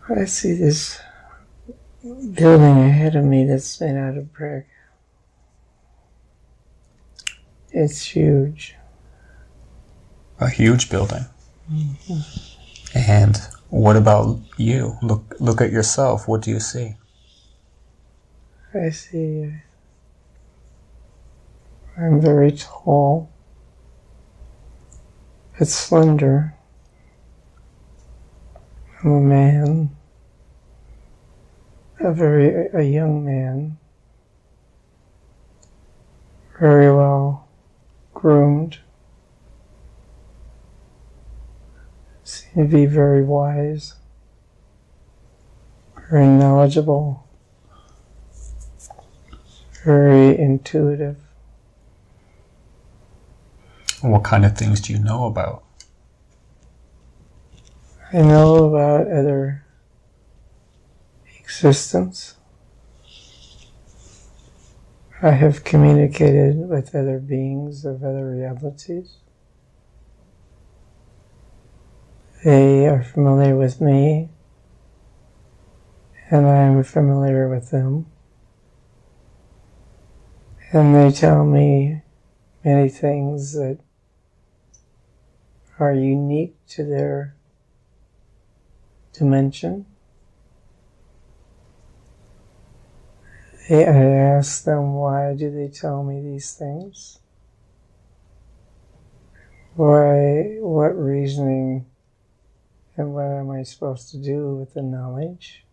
I see this building ahead of me that's made out of brick. It's huge. A huge building. Mm-hmm. And what about you? Look at yourself. What do you see? I see I'm very tall, but slender. I'm a man, a young man, very well groomed, seem to be very wise, very knowledgeable, very intuitive. What kind of things do you know about? I know about other existence. I have communicated with other beings of other realities. They are familiar with me, and I am familiar with them. And they tell me many things that are unique to their dimension. I ask them, why do they tell me these things? Why, what reasoning, and what am I supposed to do with the knowledge?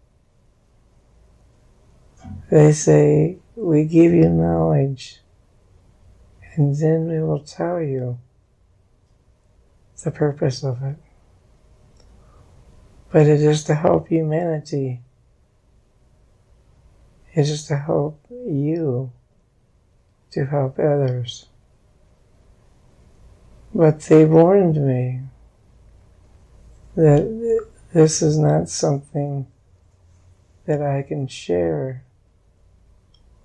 They say, we give you knowledge, and then we will tell you the purpose of it. But it is to help humanity. It is to help you, to help others. But they warned me that this is not something that I can share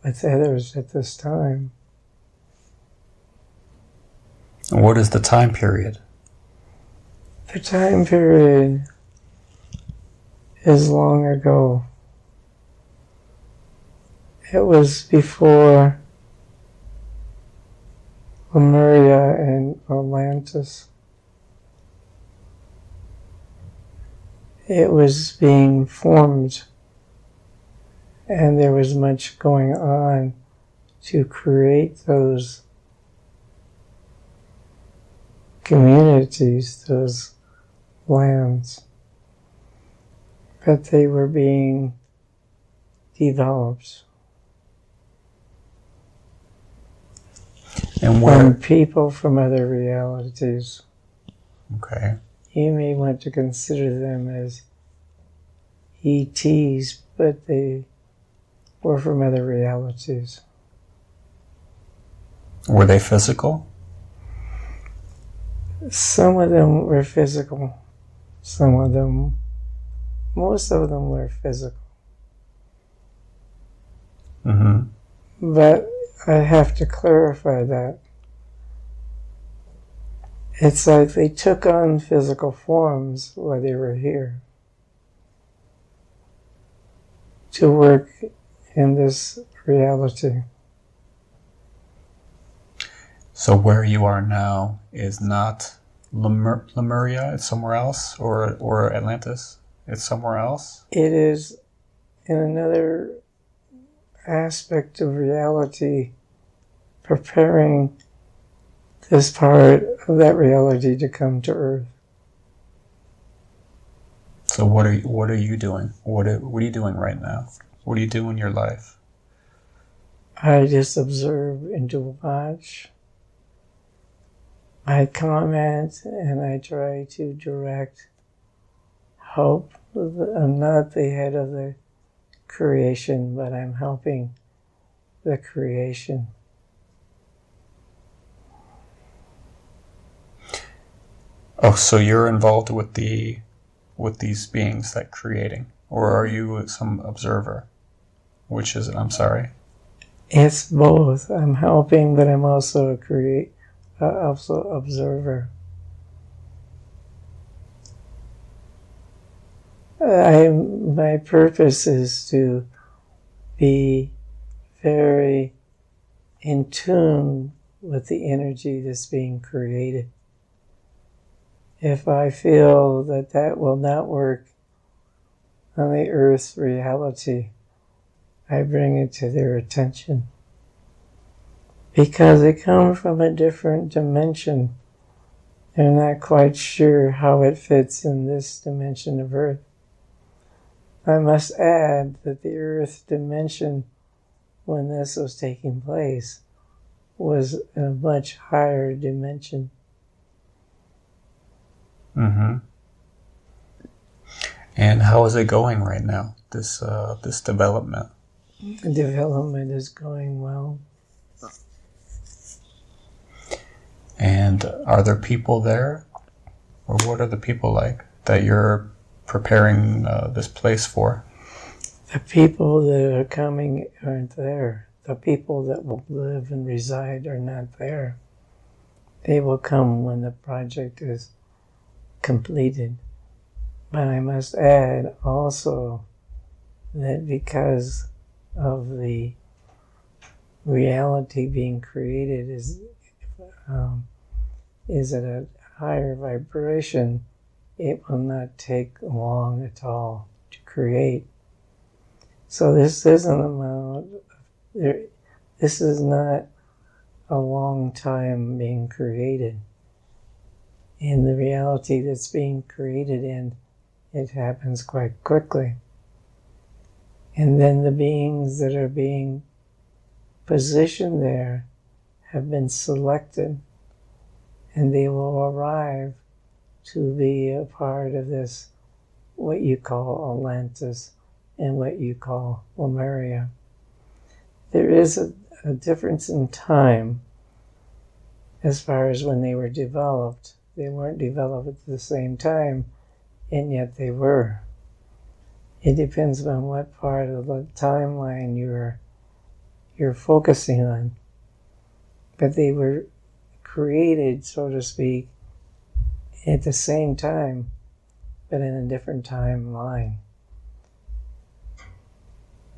with others at this time. What is the time period? The time period is long ago. It was before Lemuria and Atlantis. It was being formed, and there was much going on to create those communities, those lands. But they were being developed. And where? From people from other realities. Okay. You may want to consider them as ETs, but they were from other realities. Were they physical? Some of them were physical. Most of them were physical. Mm-hmm. But I have to clarify that. It's like they took on physical forms while they were here to work in this reality. So where you are now is not Lemuria, it's somewhere else, or Atlantis, it's somewhere else? It is in another aspect of reality, preparing this part of that reality to come to Earth. So what are you doing? What are you doing right now? What do you do in your life? I just observe and to watch. I comment and I try to direct help. I'm not the head of the creation, but I'm helping the creation. Oh, so you're involved with these beings that creating, or are you some observer? Which is it? I'm sorry. It's both. I'm helping, but I'm also also observer. My purpose is to be very in tune with the energy that's being created. If I feel that that will not work on the earth's reality, I bring it to their attention. Because they come from a different dimension. They're not quite sure how it fits in this dimension of Earth. I must add that the Earth dimension, when this was taking place, was a much higher dimension. Mm-hmm. And how is it going right now, this development? The development is going well. And are there people there? Or what are the people like that you're preparing this place for? The people that are coming aren't there. The people that will live and reside are not there. They will come when the project is completed. But I must add also that because of the reality being created is at a higher vibration, it will not take long at all to create. So this isn't this is not a long time being created. In the reality that's being created in, it happens quite quickly. And then the beings that are being positioned there have been selected, and they will arrive to be a part of this, what you call Atlantis and what you call Lemuria. There is a difference in time as far as when they were developed. They weren't developed at the same time, and yet they were. It depends on what part of the timeline you're focusing on. But they were created, so to speak, at the same time, but in a different timeline.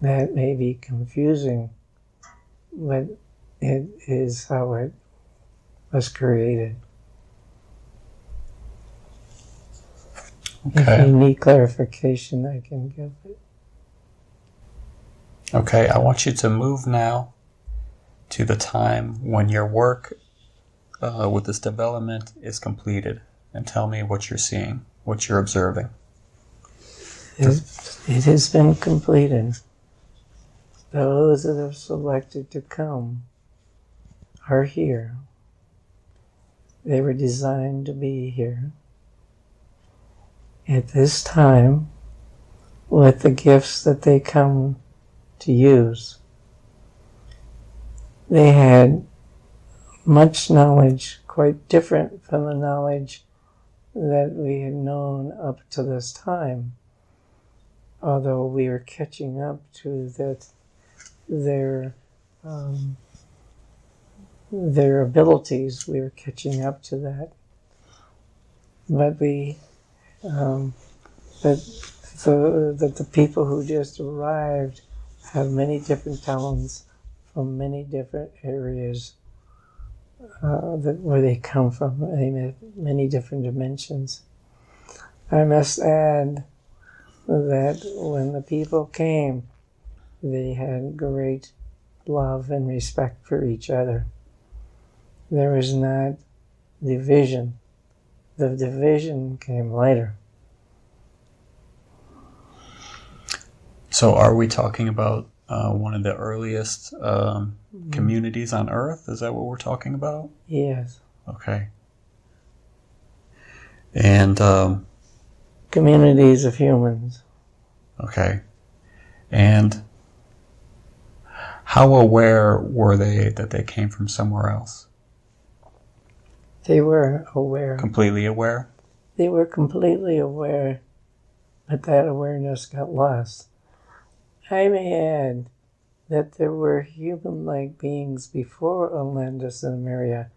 That may be confusing, but it is how it was created. Okay. If you need clarification, I can give it. Okay, I want you to move now to the time when your work with this development is completed, and tell me what you're seeing, what you're observing. It has been completed. Those that are selected to come are here. They were designed to be here. At this time, with the gifts that they come to use, they had much knowledge, quite different from the knowledge that we had known up to this time. Although we were catching up to their abilities, we were catching up to that. But the people who just arrived have many different talents from many different areas where they come from, many different dimensions. I must add that when the people came, they had great love and respect for each other. There was not division. The division came later. So are we talking about one of the earliest communities on Earth? Is that what we're talking about? Yes. Okay. And communities of humans. Okay. And how aware were they that they came from somewhere else? They were aware. Completely aware? They were completely aware, but that awareness got lost. I may add that there were human-like beings before Atlantis and Lemuria,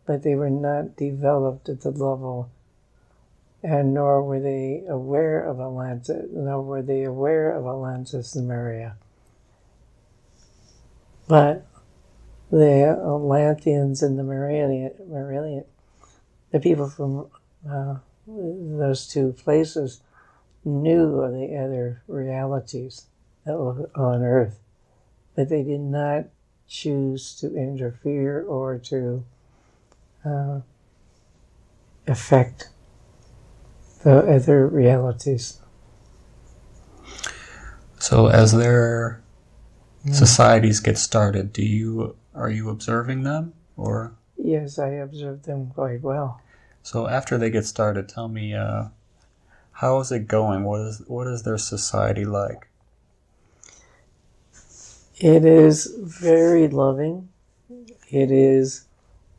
but they were not developed at the level and nor were they aware of Atlantis, and Maria. But the Atlanteans and the Marillion, the people from those two places knew of the other realities that were on Earth, but they did not choose to interfere or to affect the other realities. So as their societies get started, are you observing them, or? Yes, I observed them quite well. So after they get started, tell me, how is it going? What is their society like? It is very loving. It is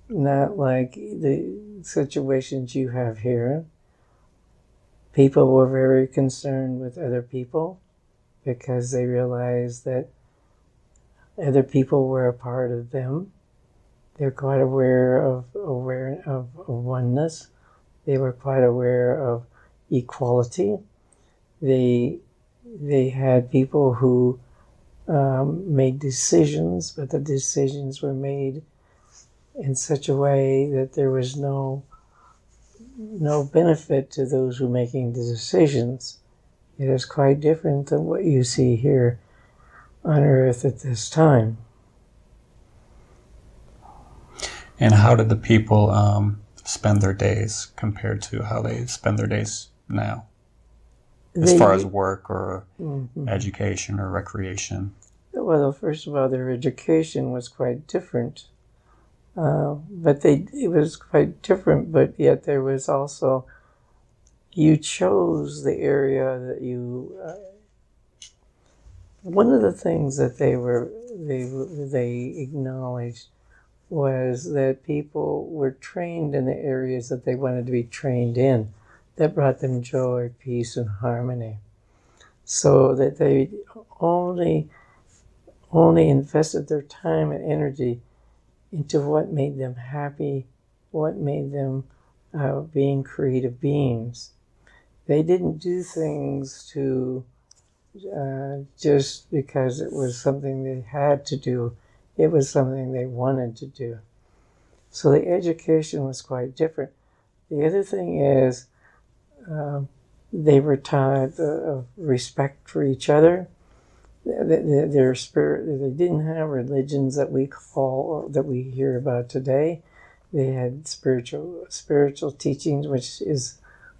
not like the situations you have here. People were very concerned with other people because they realized that other people were a part of them. They're quite aware of oneness. They were quite aware of equality. They had people who made decisions, but the decisions were made in such a way that there was no benefit to those who were making the decisions. It is quite different than what you see here on Earth at this time. And how did the people spend their days compared to how they spend their days now? As far as work or education or recreation? Well, first of all, their education was quite different. It was quite different, but yet there was also, you chose the area that you, one of the things that they acknowledged was that people were trained in the areas that they wanted to be trained in, that brought them joy, peace, and harmony. So that they only invested their time and energy into what made them happy, what made them being creative beings. They didn't do things to just because it was something they had to do. It was something they wanted to do. So the education was quite different. The other thing is they were taught respect for each other. Their spirit. They didn't have religions that we call, or that we hear about today. They had spiritual teachings, which is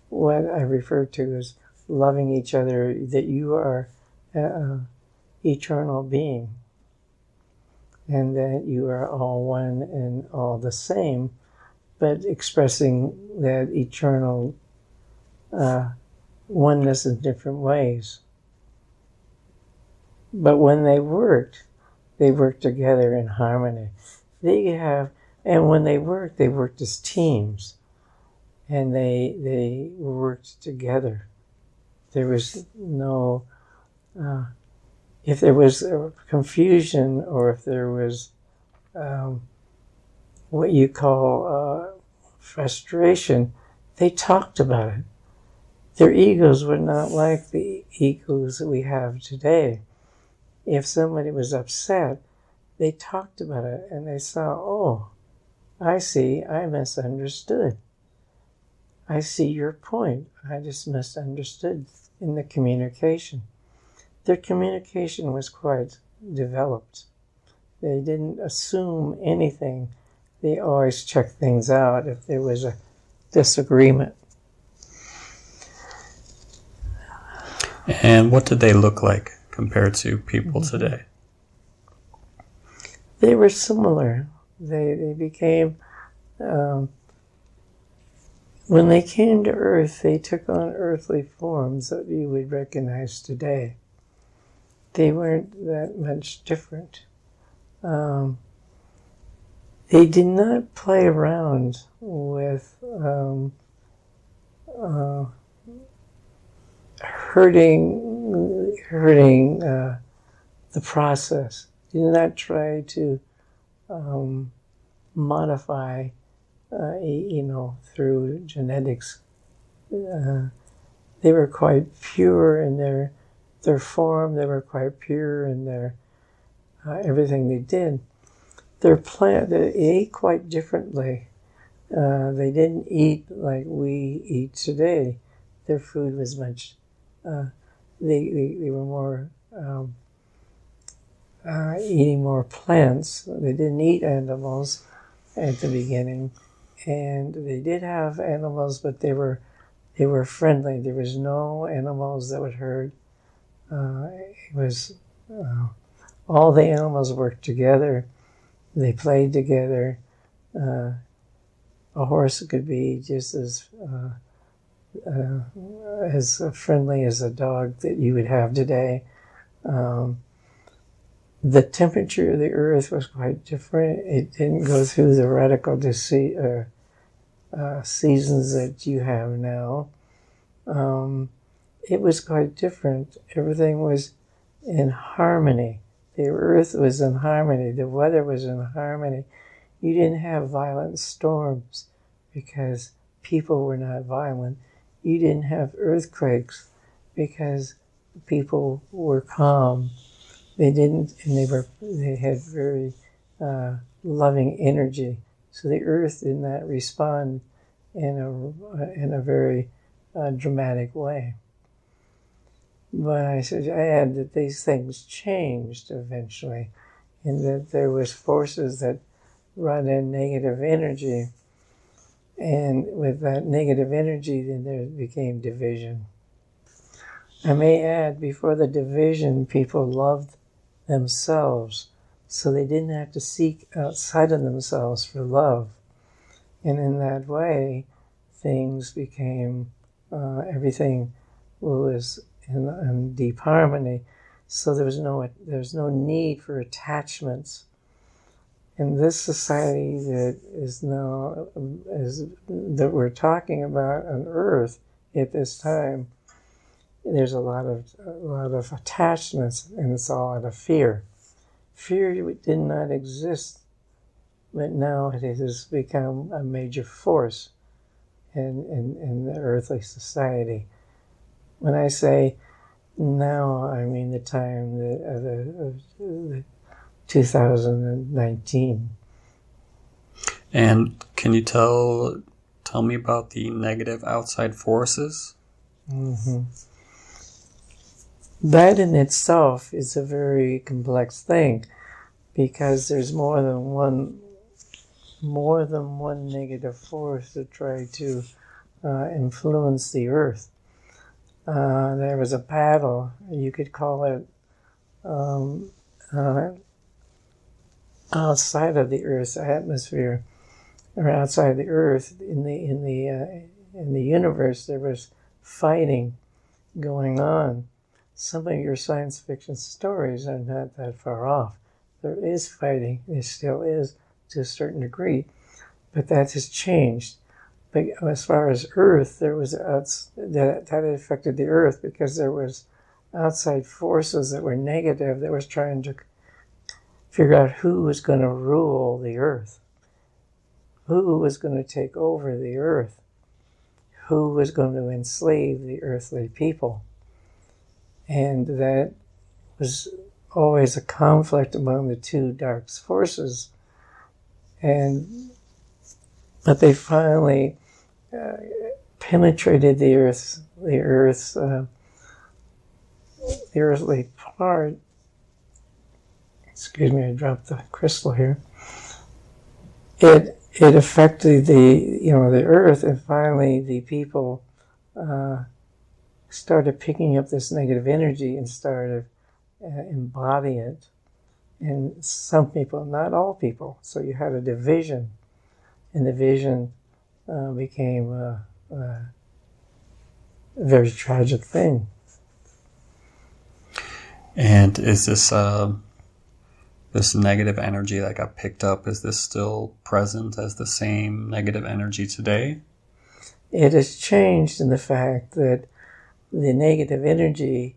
what I refer to as loving each other. That you are an eternal being, and that you are all one and all the same, but expressing that eternal oneness in different ways. But when they worked together in harmony. And when they worked as teams, and they worked together. There was no, if there was confusion, or if there was what you call frustration, they talked about it. Their egos were not like the egos that we have today. If somebody was upset, they talked about it, and they saw, oh, I see, I misunderstood. I see your point. I just misunderstood in the communication. Their communication was quite developed. They didn't assume anything. They always checked things out if there was a disagreement. And what did they look like compared to people today? They were similar. They became, when they came to Earth, they took on earthly forms that you would recognize today. They weren't that much different. They did not play around with hurting the process. Did not try to modify, through genetics, they were quite pure in their form. They were quite pure in their everything they did. Their plant, they ate quite differently. They didn't eat like we eat today. Their food was much. They were more eating more plants. They didn't eat animals at the beginning, and they did have animals, but they were friendly. There was no animals that would hurt. It was all the animals worked together. They played together. A horse could be just as friendly as a dog that you would have today. The temperature of the earth was quite different. It didn't go through the radical seasons that you have now. It was quite different. Everything was in harmony. The earth was in harmony. The weather was in harmony. You didn't have violent storms because people were not violent. You didn't have earthquakes because people were calm. They didn't, and they had very loving energy. So the earth did not respond in a very dramatic way. But I should add that these things changed eventually, and that there was forces that brought in negative energy, and with that negative energy, then there became division. I may add, before the division, people loved themselves, so they didn't have to seek outside of themselves for love. And in that way, things became, everything was in deep harmony. So there was no need for attachments. In this society that is now, that we're talking about on Earth at this time, there's a lot of attachments, and it's all out of fear. Fear did not exist, but now it has become a major force in the earthly society. When I say now, I mean the time of 2019. And can you tell me about the negative outside forces? Mm-hmm. That in itself is a very complex thing, because there's more than one negative force to try to influence the earth. There was a battle, you could call it, outside of the Earth's atmosphere, or outside the Earth in the universe. There was fighting going on. Some of your science fiction stories are not that far off. There is fighting. There still is, to a certain degree, but that has changed. But as far as Earth, there was that affected the Earth, because there was outside forces that were negative, that was trying to figure out who was going to rule the Earth, who was going to take over the Earth, who was going to enslave the earthly people. And that was always a conflict among the two dark forces. But they finally penetrated the earthly part. Excuse me, I dropped the crystal here. It affected the earth, and finally the people started picking up this negative energy and started embodying it. And some people, not all people, so you had a division, and the division became a very tragic thing. And is this negative energy that got picked up, is this still present as the same negative energy today? It has changed in the fact that the negative energy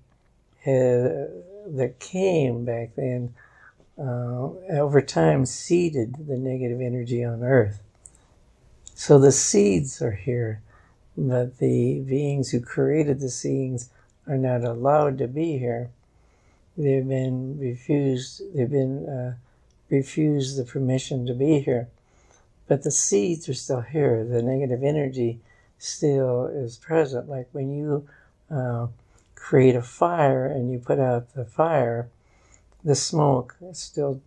that came back then over time seeded the negative energy on Earth. So the seeds are here. but the beings who created the scenes are not allowed to be here. They've been refused. Refused the permission to be here. But the seeds are still here. The negative energy still is present. Like when you create a fire and you put out the fire, the smoke is still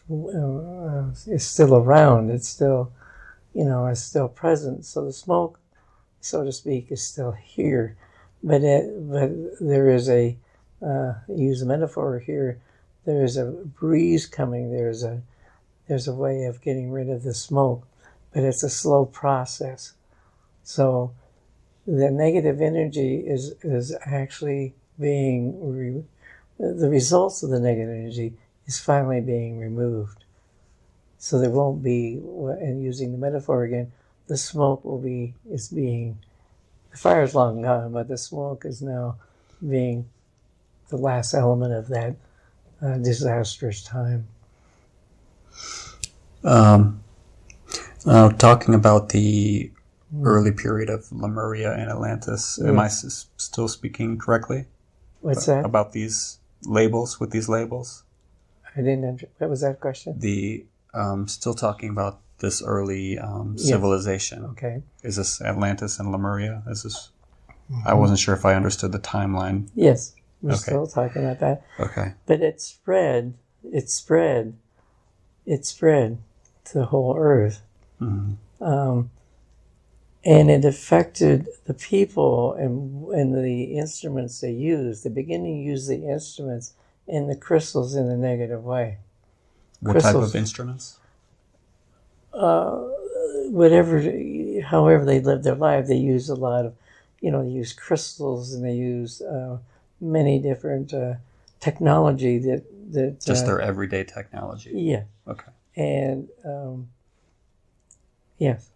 around. It's still, it's still present. So the smoke, so to speak, is still here. But there is use a metaphor here. There is a breeze coming. There's a way of getting rid of the smoke, but it's a slow process. So the negative energy is actually being the results of the negative energy is finally being removed. So there won't be, and using the metaphor again, the smoke the fire is long gone, but the smoke is now being the last element of that disastrous time. Talking about the early period of Lemuria and Atlantis, am I still speaking correctly? What's that? About these labels, with these labels? I didn't what was that question? Still talking about this early civilization. Yes. Okay. Is this Atlantis and Lemuria? I wasn't sure if I understood the timeline. Yes, we're still talking about that. Okay. But it spread to the whole earth. Mm-hmm. And it affected the people and the instruments they used. They began to use the instruments and the crystals in a negative way. What type of instruments? However they lived their life, they used a lot of, they used crystals and they used many different technology that just their everyday technology. Yeah. Okay. And yes.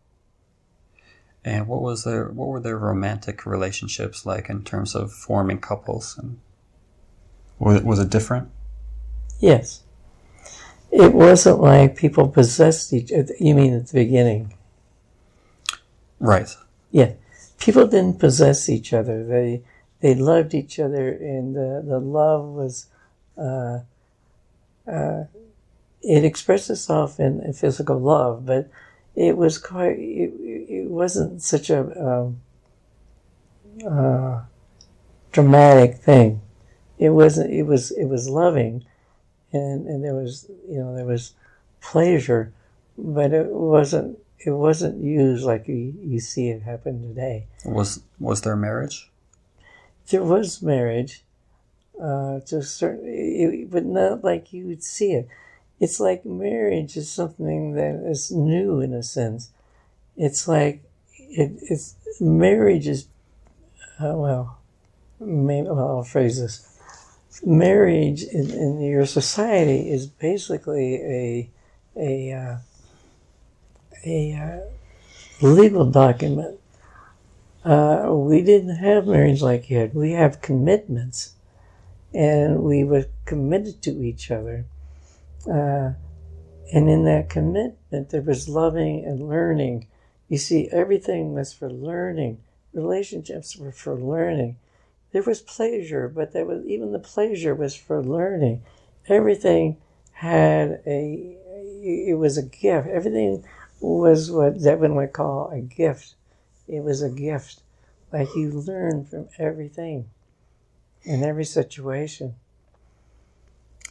And what were their romantic relationships like in terms of forming couples, and was it different? Yes. It wasn't like people possessed each other. You mean at the beginning? Right. Yeah. People didn't possess each other. They loved each other, and the love was it expressed itself in physical love, but it was quite. It wasn't such a dramatic thing. It wasn't. It was loving, and there was pleasure, but it wasn't used like you see it happen today. Was there marriage? There was marriage, to a certain, but not like you would see it. It's like marriage is something that is new in a sense. It's like it's marriage is I'll phrase this. Marriage in your society is basically a legal document. We didn't have marriage like you had. We have commitments, and we were committed to each other. And in that commitment, there was loving and learning. You see, everything was for learning. Relationships were for learning. There was pleasure, but even the pleasure was for learning. Everything it was a gift. Everything was what Devin would call a gift. It was a gift. Like you learn from everything in every situation.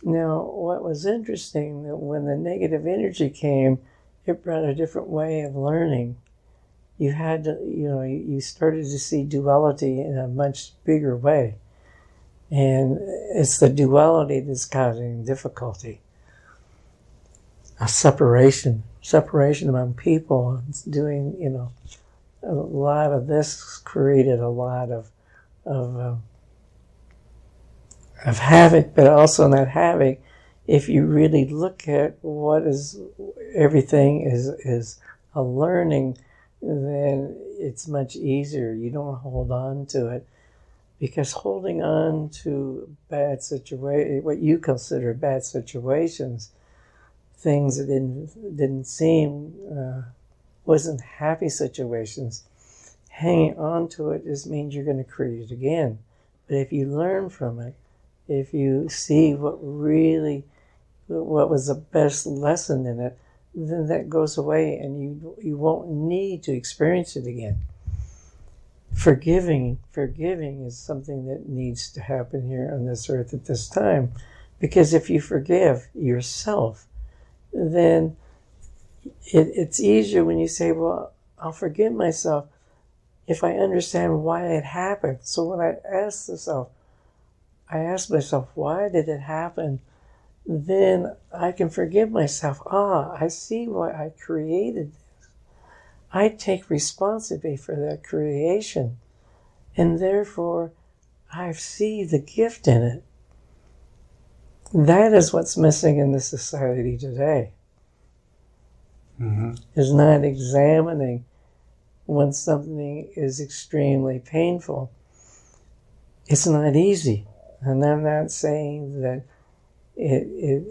Now, what was interesting, that when the negative energy came, it brought a different way of learning. You had to, you started to see duality in a much bigger way. And it's the duality that's causing difficulty. A separation among people. It's doing, a lot of this created a lot of havoc, but also not havoc. If you really look at what is everything is a learning, then it's much easier. You don't hold on to it, because holding on to what you consider bad situations, things that didn't seem wasn't happy situations, hanging on to it just means you're going to create it again. But if you learn from it, if you see what was the best lesson in it, then that goes away and you won't need to experience it again. Forgiving is something that needs to happen here on this earth at this time. Because if you forgive yourself, then it's easier when you say, well, I'll forgive myself if I understand why it happened. So when I ask myself, why did it happen? Then I can forgive myself. I see why I created this. I take responsibility for that creation. And therefore, I see the gift in it. That is what's missing in the society today. Is not examining when something is extremely painful. It's not easy. And I'm not saying that it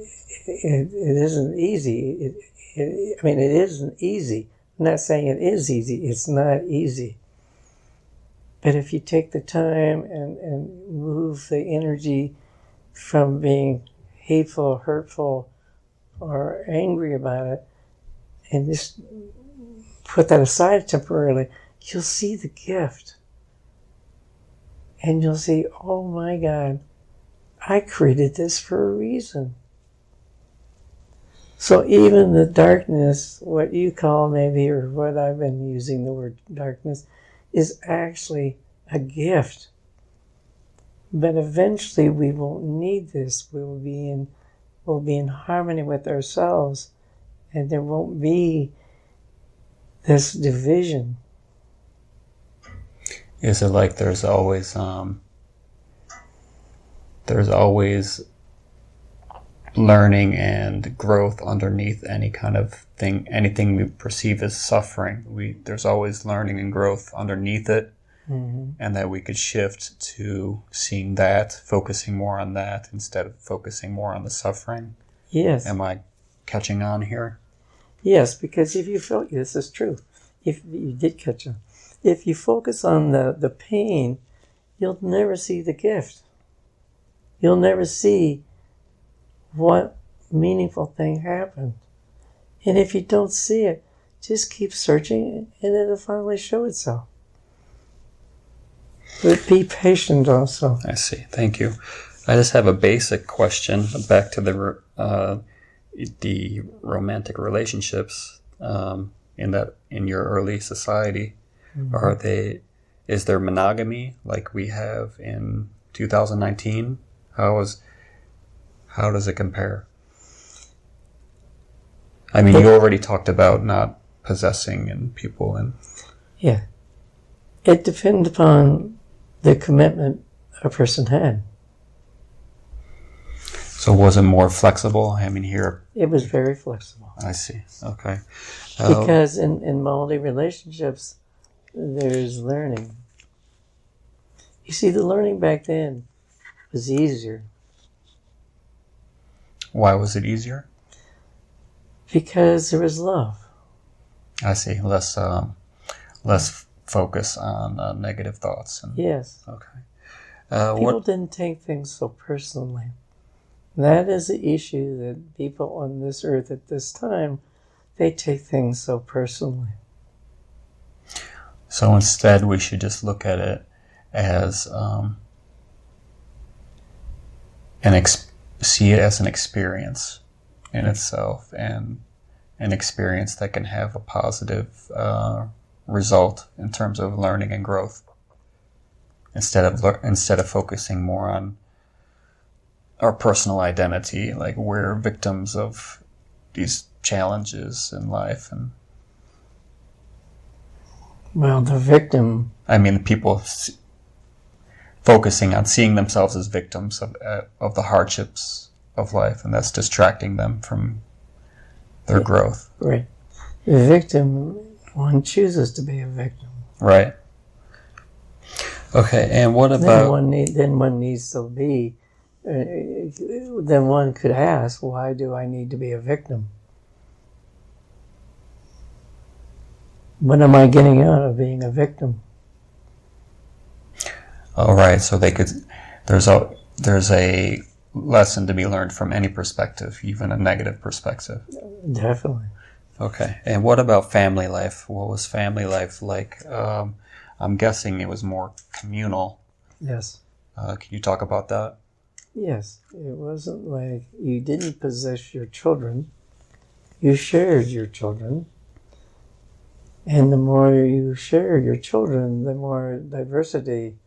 isn't easy. It isn't easy. I'm not saying it is easy. It's not easy. But if you take the time and move the energy from being hateful, hurtful, or angry about it, and just put that aside temporarily, you'll see the gift. And you'll see, oh my God, I created this for a reason. So even the darkness, what you call maybe, or what I've been using the word darkness, is actually a gift. But eventually we won't need this. We'll be in harmony with ourselves, and there won't be this division. Is it like there's always learning and growth underneath any kind of thing, anything we perceive as suffering? There's always learning and growth underneath it, and that we could shift to seeing that, focusing more on that instead of focusing more on the suffering. Yes. Am I catching on here? Yes, because if you feel, this is true. If you did catch on, if you focus on the pain, you'll never see the gift. You'll never see what meaningful thing happened. And if you don't see it, just keep searching and it'll finally show itself. But be patient also. I see. Thank you. I just have a basic question back to the romantic relationships in your early society. Is there monogamy like we have in 2019? How does it compare? I mean, you already talked about not possessing and people and... Yeah. It depends upon the commitment a person had. So was it more flexible? I mean, here... It was very flexible. I see. Okay. Because in multi-relationships, there's learning. You see, the learning back then was easier. Why was it easier? Because there was love. I see. Less focus on negative thoughts. Yes. Okay. People didn't take things so personally. That is the issue that people on this earth at this time, they take things so personally. So instead, we should just look at it as see it as an experience in itself, and an experience that can have a positive result in terms of learning and growth. Instead of focusing more on our personal identity, like we're victims of these challenges in life, and well, the victim. I mean, people focusing on seeing themselves as victims of the hardships of life, and that's distracting them from their growth. Right. The victim, one chooses to be a victim. Right. Okay, and what about... Then one needs to be... then one could ask, why do I need to be a victim? What am I getting out of being a victim? All right, so there's a lesson to be learned from any perspective, even a negative perspective. Definitely. Okay, and what about family life? What was family life like? I'm guessing it was more communal. Yes. Can you talk about that? Yes. It wasn't like you didn't possess your children. You shared your children. And the more you share your children, the more diversity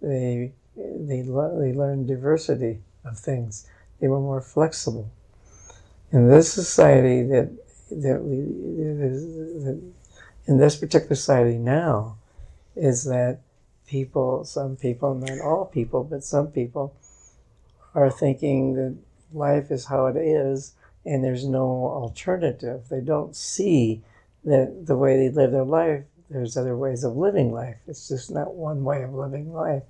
they learn diversity of things. They were more flexible. In this society that in this particular society now, is that some people, not all people, but some people are thinking that life is how it is and there's no alternative. They don't see that the way they live their life, there's other ways of living life. It's just not one way of living life.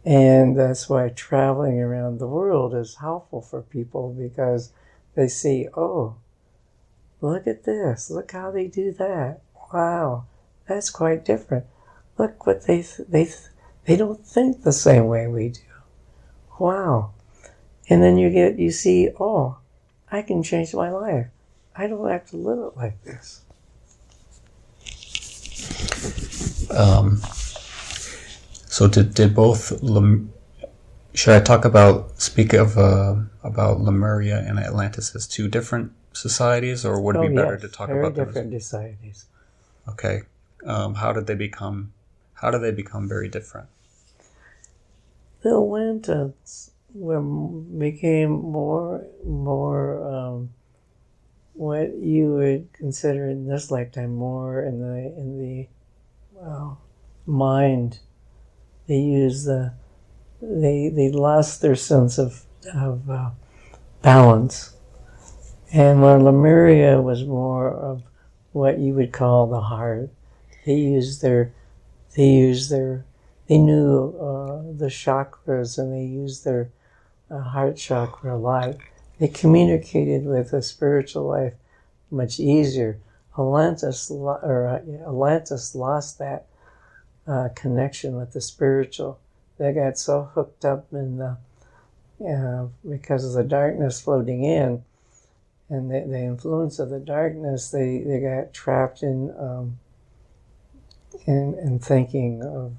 And that's why traveling around the world is helpful for people, because they see, oh, look at this. Look how they do that. Wow, that's quite different. Look what they don't think the same way we do. Wow. And then you see, oh, I can change my life. I don't have to live it like this. So did both? Should I speak about Lemuria and Atlantis as two different societies, or would it be better to talk about them? Very different societies. Okay. How did they become very different? The Atlanteans became more what you would consider in this lifetime more in the mind. They lost their sense of balance, and where Lemuria was more of what you would call the heart. They knew the chakras, and they used their heart chakra a lot. They communicated with the spiritual life much easier. Atlantis lost that connection with the spiritual. They got so hooked up in because of the darkness floating in, and the influence of the darkness. They got trapped in thinking of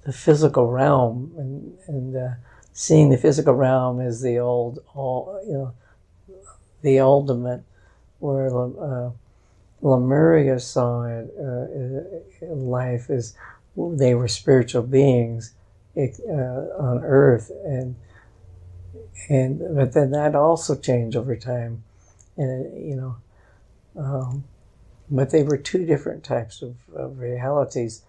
the physical realm, and seeing the physical realm as the ultimate, where Lemuria saw it life as they were spiritual beings on Earth, but then that also changed over time, and but they were two different types of realities.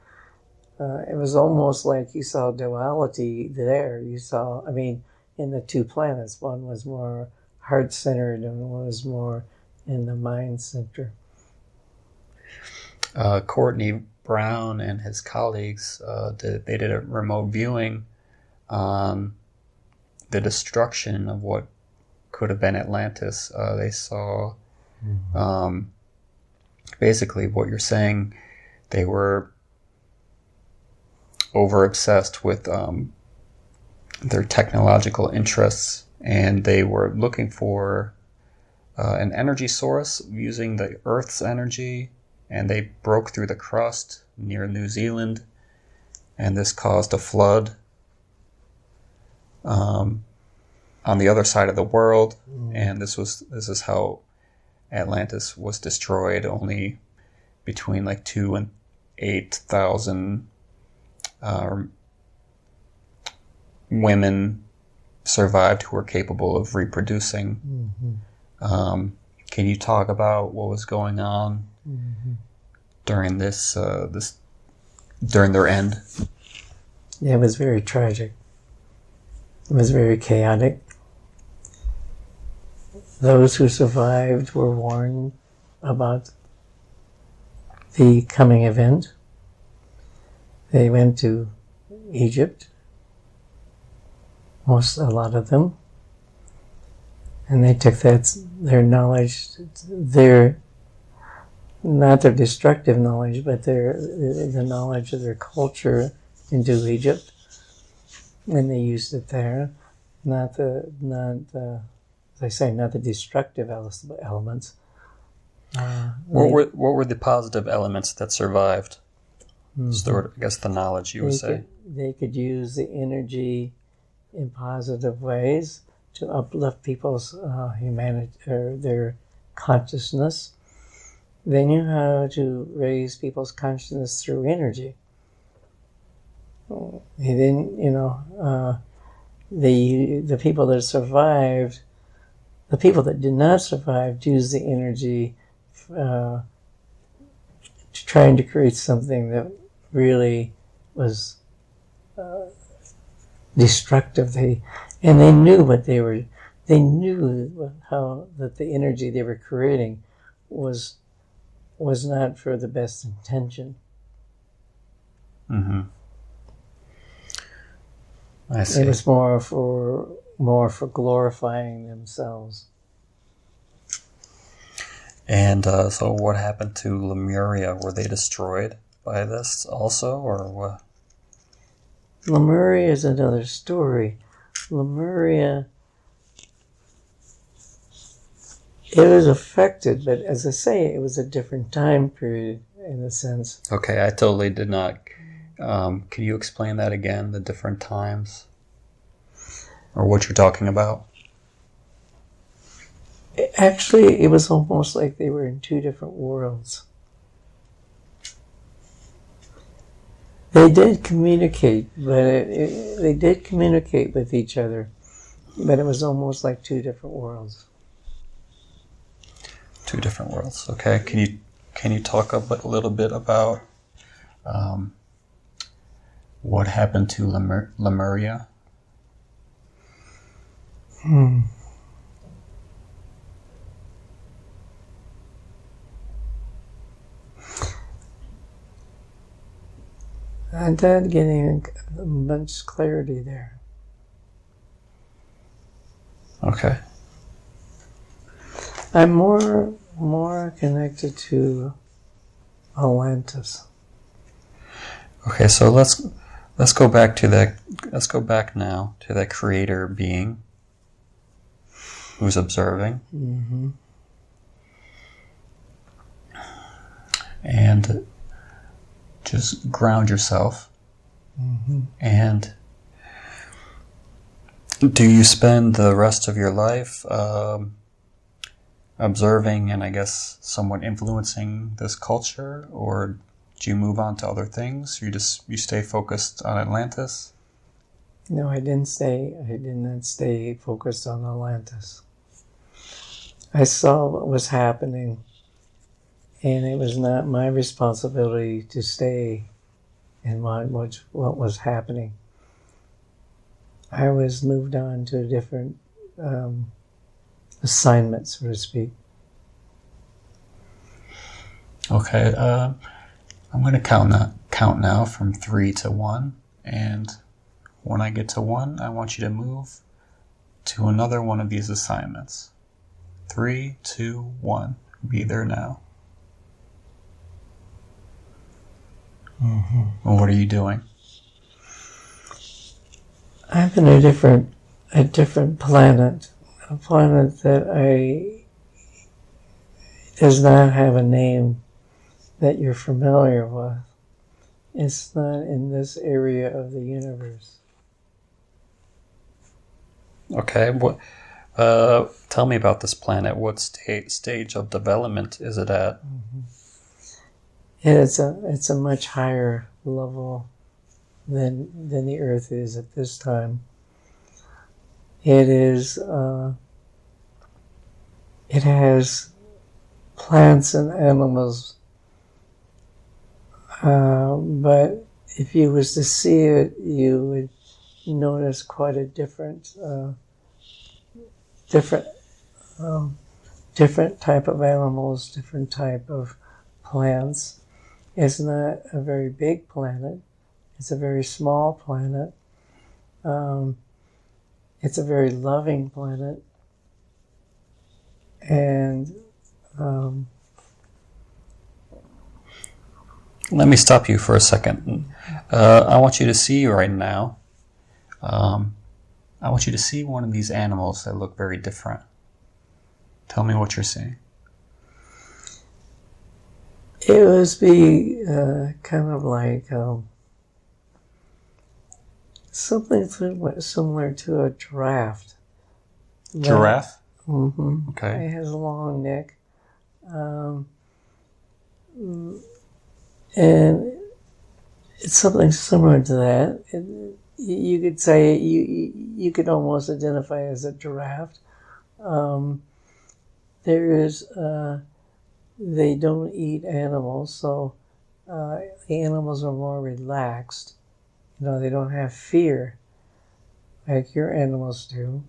It was almost like you saw duality there. In the two planets, one was more heart-centered and one was more in the mind center. Courtney Brown and his colleagues did a remote viewing on the destruction of what could have been Atlantis. They saw basically what you're saying. They were over-obsessed with their technological interests, and they were looking for an energy source using the Earth's energy, and they broke through the crust near New Zealand, and this caused a flood on the other side of the world. And this is how Atlantis was destroyed. Only between 2,000 and 8,000 women survived who were capable of reproducing. Can you talk about what was going on during during their end? Yeah, it was very tragic. It was very chaotic. Those who survived were warned about the coming event. They went to Egypt, a lot of them, and they took their knowledge, not their destructive knowledge, but the knowledge of their culture into Egypt, and they used it there. Not the as I say, not the destructive elements. What were the positive elements that survived? Stored, I guess, the knowledge you would say. They could use the energy in positive ways to uplift people's humanity or their consciousness. They knew how to raise people's consciousness through energy. They didn't, the people that survived, the people that did not survive, used the energy trying to create something that really was destructive. They knew what they were. They knew how that the energy they were creating was not for the best intention. Mm-hmm. I see. It was more for glorifying themselves. And so what happened to Lemuria? Were they destroyed by this also, or what? Lemuria is another story. Lemuria, it was affected, but as I say, it was a different time period in a sense. Okay, I totally did not. Can you explain that again, the different times? Or what you're talking about? Actually, it was almost like they were in two different worlds. They did communicate, but they did communicate with each other, but it was almost like two different worlds. Two different worlds. Okay. Can you talk a little bit about what happened to Lemuria? I'm not getting much clarity there. Okay. I'm more connected to Atlantis. Okay, so let's go back to that. Let's go back now to that creator being who's observing. Mm-hmm. And just ground yourself. Mm-hmm. And do you spend the rest of your life observing and I guess somewhat influencing this culture, or do you move on to other things? You stay focused on Atlantis? No, I did not stay focused on Atlantis. I saw what was happening, and it was not my responsibility to stay in what was happening. I was moved on to a different assignment, so to speak. Okay, I'm going to count now from 3 to 1, and when I get to 1, I want you to move to another one of these assignments. 3, 2, 1. Be there now. Mm-hmm. And what are you doing? I'm in a different planet, a planet that does not have a name that you're familiar with. It's not in this area of the universe. Okay, tell me about this planet. What stage of development is it at? Mm-hmm. It's a much higher level than the Earth is at this time. It has plants and animals, but if you was to see it, you would notice quite a different type of animals, different type of plants. It's not a very big planet. It's a very small planet. It's a very loving planet. And let me stop you for a second. I want you to see right now. I want you to see one of these animals that look very different. Tell me what you're seeing. It must be kind of like something similar to a giraffe. Giraffe? Mm-hmm. Okay. It has a long neck. And it's something similar to that. You could say you could almost identify as a giraffe. They don't eat animals, so the animals are more relaxed. They don't have fear like your animals do.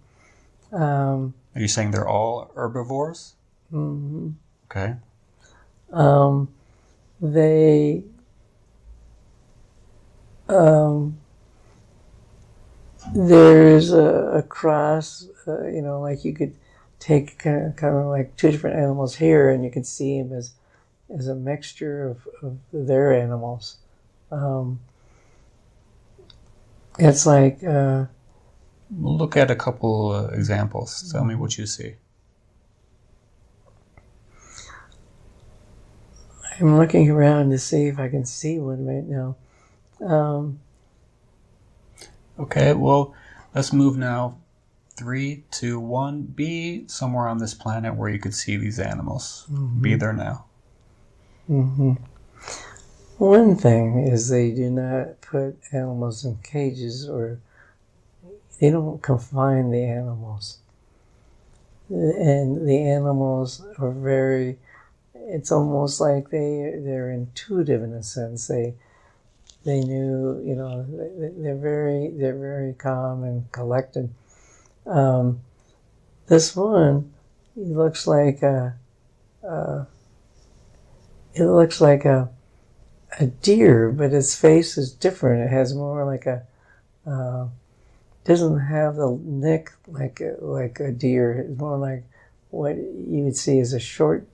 Are you saying they're all herbivores? Mm-hmm. Okay. There's a cross, like you could take kind of like two different animals here, and you can see them as a mixture of their animals. It's like Look at a couple examples. Tell me what you see. I'm looking around to see if I can see one right now. Okay, well, let's move now. 3, 2, 1. Be somewhere on this planet where you could see these animals. Mm-hmm. Be there now. Mm-hmm. One thing is they do not put animals in cages, or they don't confine the animals. And the animals are very, it's almost like they're intuitive in a sense. They knew, they're very calm and collected. This one, he looks like a deer, but its face is different. It has more like doesn't have the neck like a deer. It's more like what you would see as a short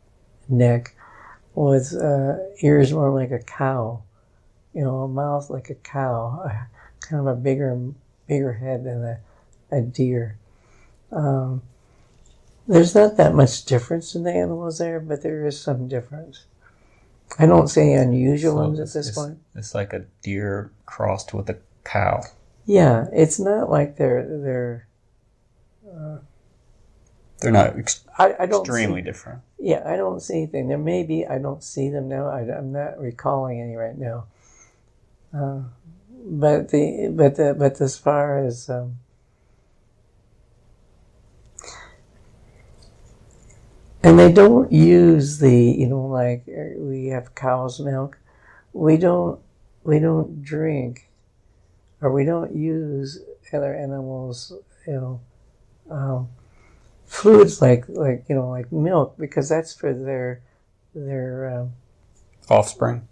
neck with ears more like a cow. A mouth like a cow, kind of a bigger head than a deer. There's not that much difference in the animals there, but there is some difference. I don't see any unusual ones at this point. It's like a deer crossed with a cow. Yeah, it's not like they're not extremely different. Yeah, I don't see anything. There may be, I don't see them now. I'm not recalling any right now. But as far as and they don't use the like we have cow's milk. We don't drink, or we don't use other animals fluids like milk, because that's for their offspring.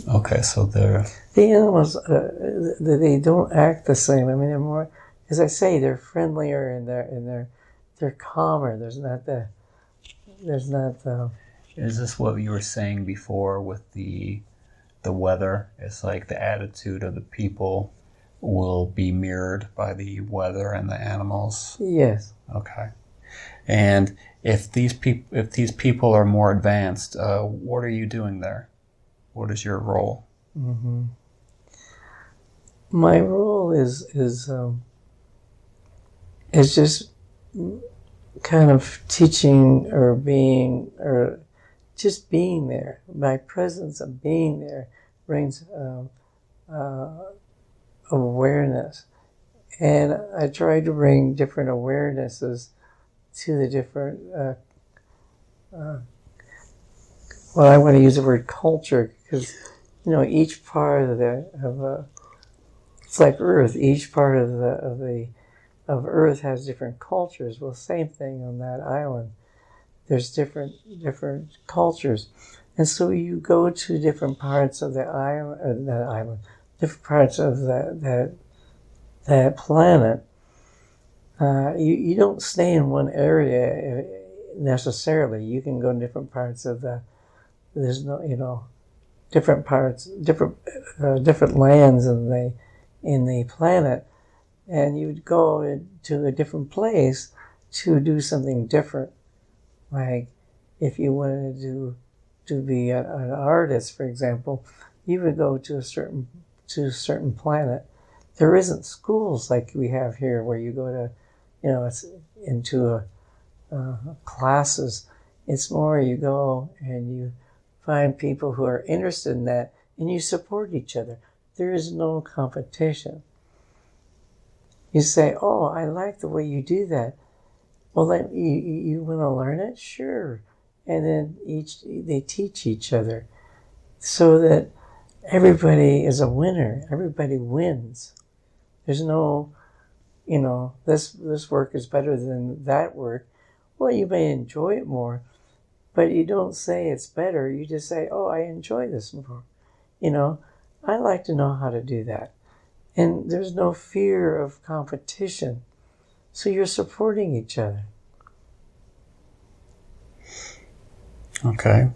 Okay, so the animals they don't act the same. I mean, they're more, as I say, they're friendlier and they're calmer. There's not. Is this what you were saying before with the weather? It's like the attitude of the people will be mirrored by the weather and the animals. Yes. Okay. And if these people are more advanced, what are you doing there? What is your role? Mm-hmm. My role is just kind of teaching or just being there. My presence of being there brings awareness, and I try to bring different awarenesses to the different. Well, I want to use the word culture because each part of it's like Earth. Each part of Earth has different cultures. Well, same thing on that island. There's different cultures, and so you go to different parts of the island, different parts of that planet. You don't stay in one area necessarily. You can go to different parts of there's no, different parts, different lands in the planet, and you'd go to a different place to do something different. Like if you wanted to be an artist, for example, you would go to a certain planet. There isn't schools like we have here where you go to, it's into classes. It's more you go and you find people who are interested in that, and you support each other. There is no competition. You say, "Oh, I like the way you do that." Well, then you want to learn it? Sure. And then they teach each other so that everybody is a winner. Everybody wins. There's no, this work is better than that work. Well, you may enjoy it more, but you don't say it's better. You just say, "Oh, I enjoy this more. I like to know how to do that." And there's no fear of competition. So you're supporting each other. Okay.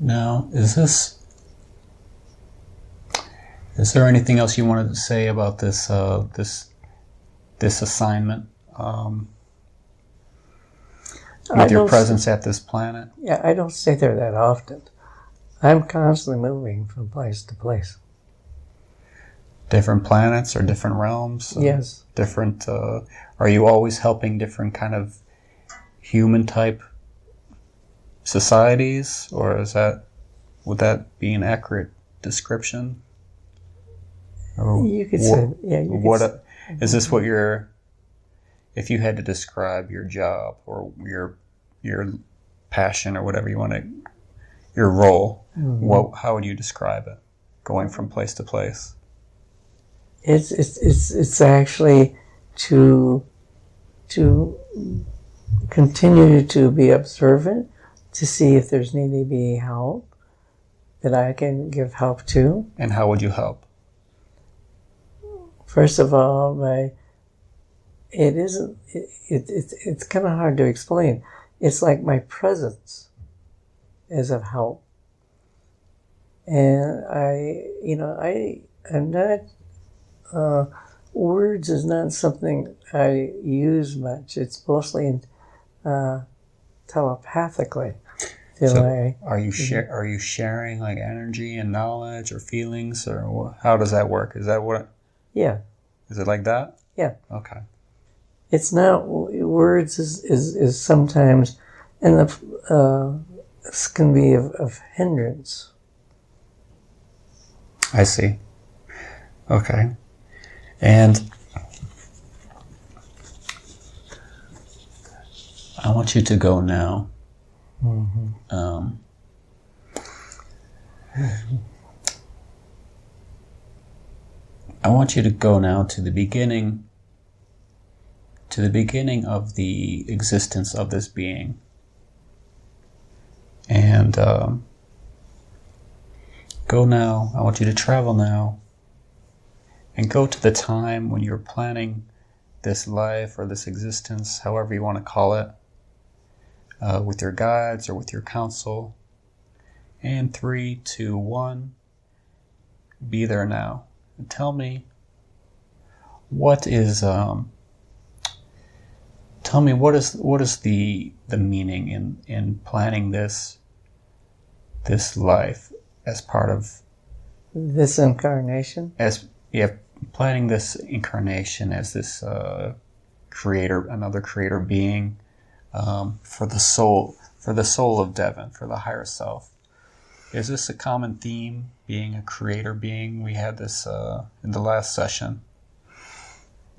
Now, is there anything else you wanted to say about this this assignment with your presence at this planet? Yeah, I don't stay there that often. I'm constantly moving from place to place. Different planets or different realms? Yes. Different. Are you always helping different kind of human type societies, or would that be an accurate description? Or you could say, yeah. Is this what if you had to describe your job or your passion or whatever you want to, your role, how would you describe it? Going from place to place. It's actually to continue to be observant, to see if there's need to be help that I can give help to. And how would you help? First of all, it's kind of hard to explain. It's like my presence is of help. And I'm not, words is not something I use much. It's mostly telepathically. Are you sharing like energy and knowledge or feelings, or how does that work? Is that what? Yeah. Is it like that? Yeah. Okay. It's not words is sometimes, and this can be of hindrance. I see. Okay. And I want you to go now. I want you to go now to the beginning of the existence of this being. And go now. I want you to travel now and go to the time when you're planning this life or this existence, however you want to call it, with your guides or with your counsel. And 3, 2, 1, be there now. And tell me what is the meaning in planning this life as part of this incarnation? Planning this incarnation as this another creator being, for the soul of Devon, for the higher self. Is this a common theme, being a creator being? We had this in the last session.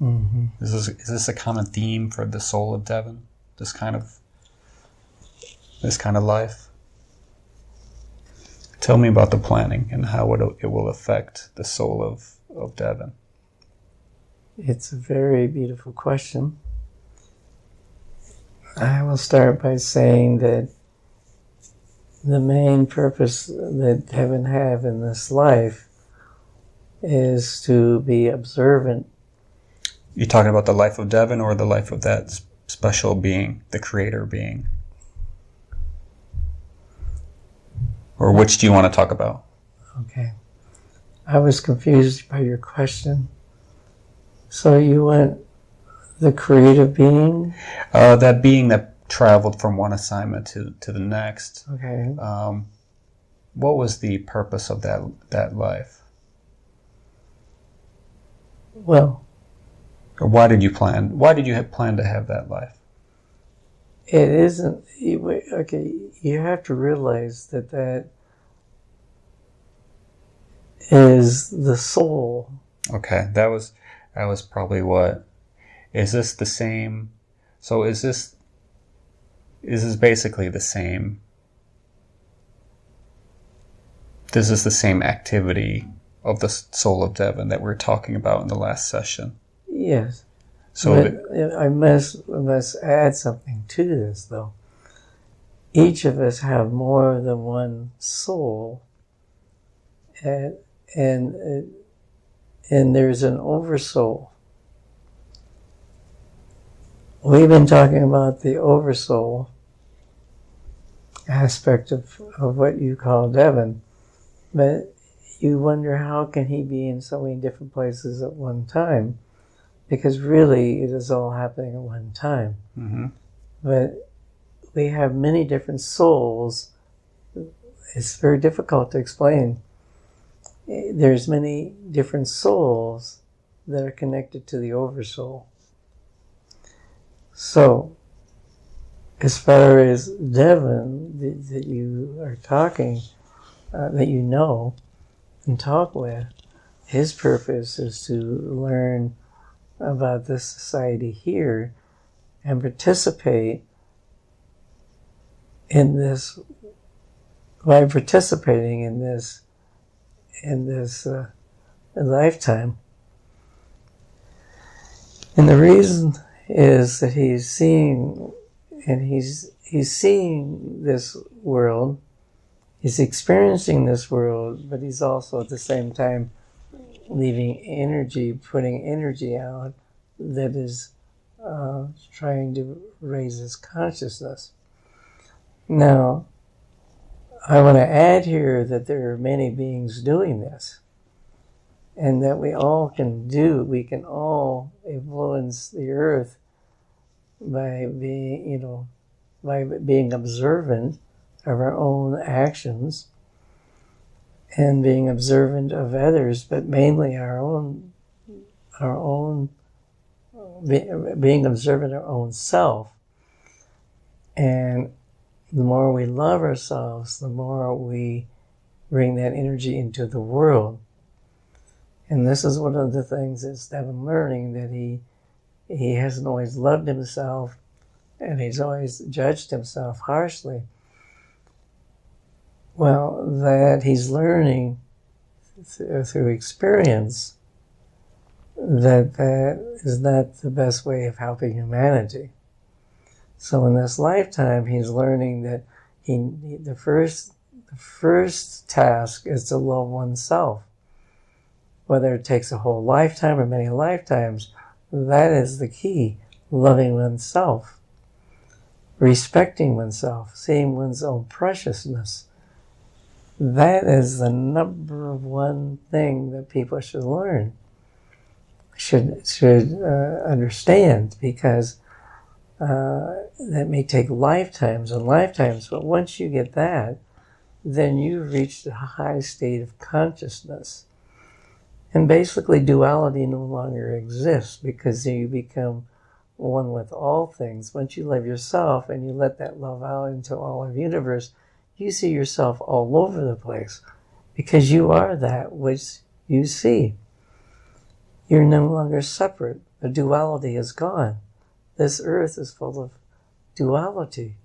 Mm-hmm. Is this a common theme for the soul of Devon? This kind of life? Tell me about the planning and how it will affect the soul of Devon. It's a very beautiful question. I will start by saying that the main purpose that Devon have in this life is to be observant. You're talking about the life of Devon or the life of that special being, the creator being? Or which do you want to talk about? Okay. I was confused by your question. So you went the creative being? That being that traveled from one assignment to the next. Okay. What was the purpose of that life? Well, Or why did you have planned to have that life? it isn't. Okay, you have to realize that is the soul. Okay, that was probably what. Is this the same? So is this basically the same? This is the same activity of the soul of Devon that we were talking about in the last session. Yes. So but I must add something to this, though. Each of us have more than one soul, and there's an oversoul. We've been talking about the oversoul aspect of what you call Devon, but you wonder how can he be in so many different places at one time, because really it is all happening at one time. Mm-hmm. But we have many different souls. It's very difficult to explain. There's many different souls that are connected to the oversoul. So, as far as Devon, that you are talking, that you know and talk with, his purpose is to learn about this society here and participate in this, by participating in this lifetime. And the reason is that he's seeing this world, he's experiencing this world, but he's also at the same time leaving energy, putting energy out that is trying to raise his consciousness. Now, I want to add here that there are many beings doing this, and that we can all influence the earth by being observant of our own actions and being observant of others, but mainly being observant of our own self. And the more we love ourselves, the more we bring that energy into the world. And this is one of the things that I'm learning, that he hasn't always loved himself, and he's always judged himself harshly. Well, that he's learning through experience that is not the best way of helping humanity. So in this lifetime, he's learning that the first task is to love oneself. Whether it takes a whole lifetime or many lifetimes, that is the key. Loving oneself, respecting oneself, seeing one's own preciousness. That is the number one thing that people should learn, should understand, because that may take lifetimes and lifetimes, but once you get that, then you've reached a high state of consciousness. And basically duality no longer exists, because you become one with all things. Once you love yourself and you let that love out into all of the universe, you see yourself all over the place, because you are that which you see. You're no longer separate. The duality is gone. This earth is full of duality.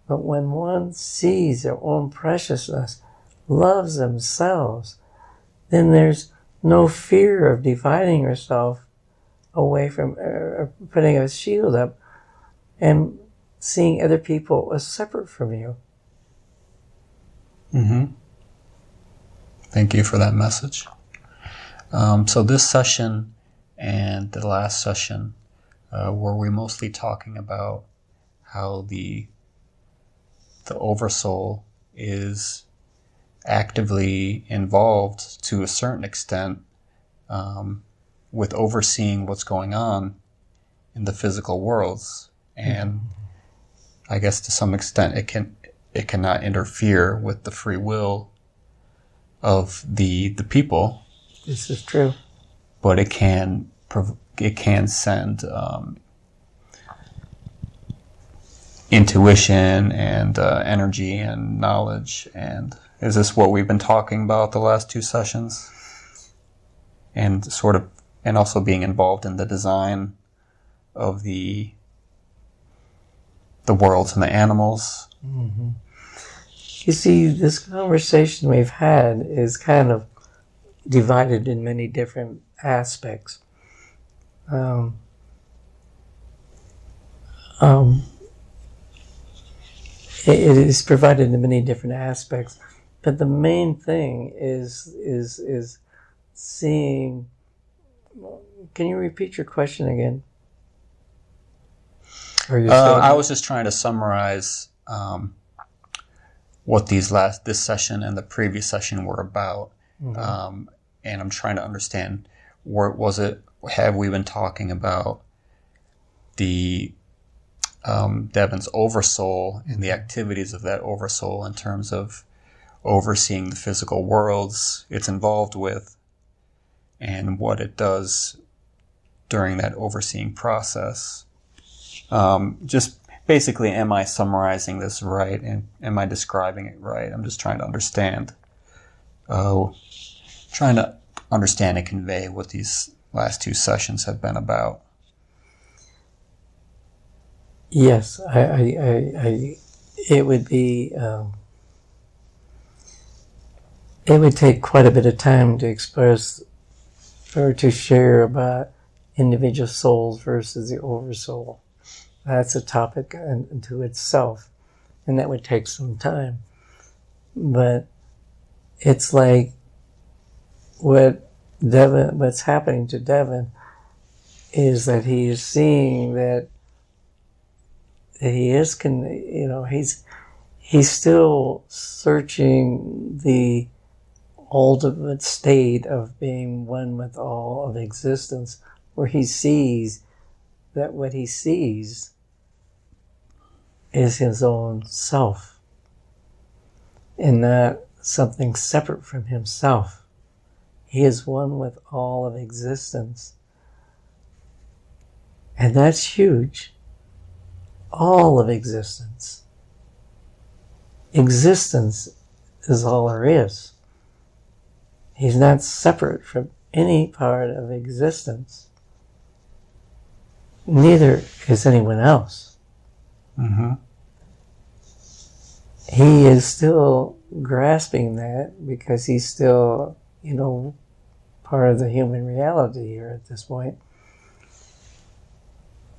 But when one sees their own preciousness, loves themselves, then there's no fear of dividing yourself away from, putting a shield up and seeing other people as separate from you. Mm-hmm. Thank you for that message. So this session and the last session were we mostly talking about how the oversoul is actively involved to a certain extent with overseeing what's going on in the physical worlds, and I guess to some extent it cannot interfere with the free will of the people. This is true, but it can send intuition and energy and knowledge. And is this what we've been talking about the last 2 sessions? And also being involved in the design of the worlds and the animals. Mm-hmm. You see, this conversation we've had is kind of divided in many different aspects. It is provided in many different aspects, but the main thing is seeing. Can you repeat your question again? I was just trying to summarize what this session and the previous session were about, and I'm trying to understand have we been talking about the Devon's oversoul and the activities of that oversoul in terms of overseeing the physical worlds it's involved with and what it does during that overseeing process. Just basically, am I summarizing this right, and am I describing it right? I'm just trying to understand and convey what these last 2 sessions have been about. Yes, it would be. It would take quite a bit of time to express or to share about individual souls versus the oversoul. That's a topic unto itself, and that would take some time. But it's like what's happening to Devon is that he is seeing that he is, he's still searching the ultimate state of being one with all of existence, where he sees that what he sees is his own self and not something separate from himself. He is one with all of existence. And that's huge. All of existence. Existence is all there is. He's not separate from any part of existence. Neither is anyone else. Mm-hmm. He is still grasping that because he's still, part of the human reality here at this point.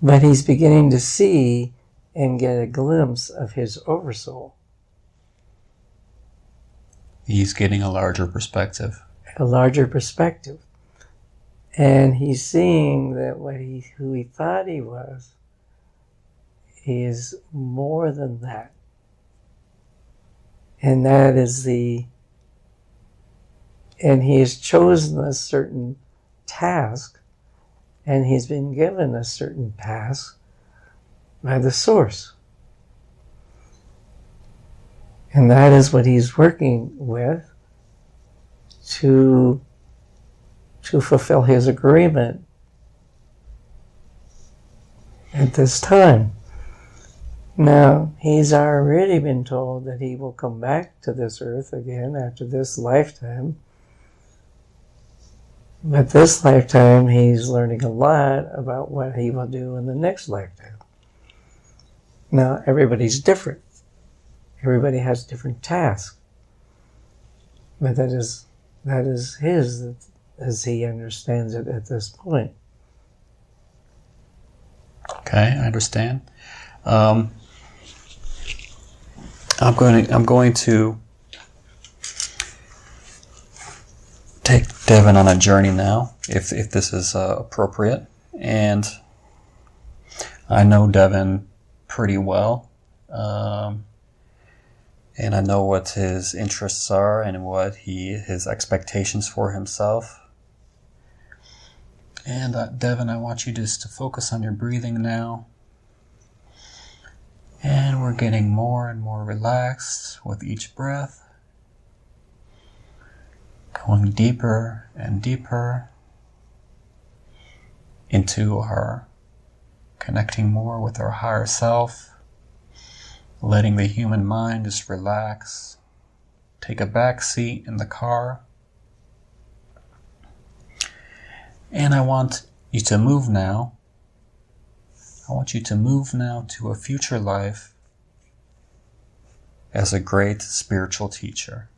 But he's beginning to see and get a glimpse of his oversoul. He's getting a larger perspective. A larger perspective. And he's seeing that who he thought he was is more than that. And that is and he has chosen a certain task, and he's been given a certain task by the source. And that is what he's working with to fulfill his agreement at this time. Now, he's already been told that he will come back to this earth again after this lifetime. But this lifetime, he's learning a lot about what he will do in the next lifetime. Now, everybody's different. Everybody has different tasks. But that is his, as he understands it at this point. Okay, I understand. I'm going to take Devon on a journey now, if this is appropriate. And I know Devon pretty well. And I know what his interests are and what his expectations for himself. And Devin, I want you just to focus on your breathing now. And we're getting more and more relaxed with each breath. Going deeper and deeper into our connecting more with our higher self. Letting the human mind just relax. Take a back seat in the car. And I want you to move now. I want you to move now to a future life as a great spiritual teacher.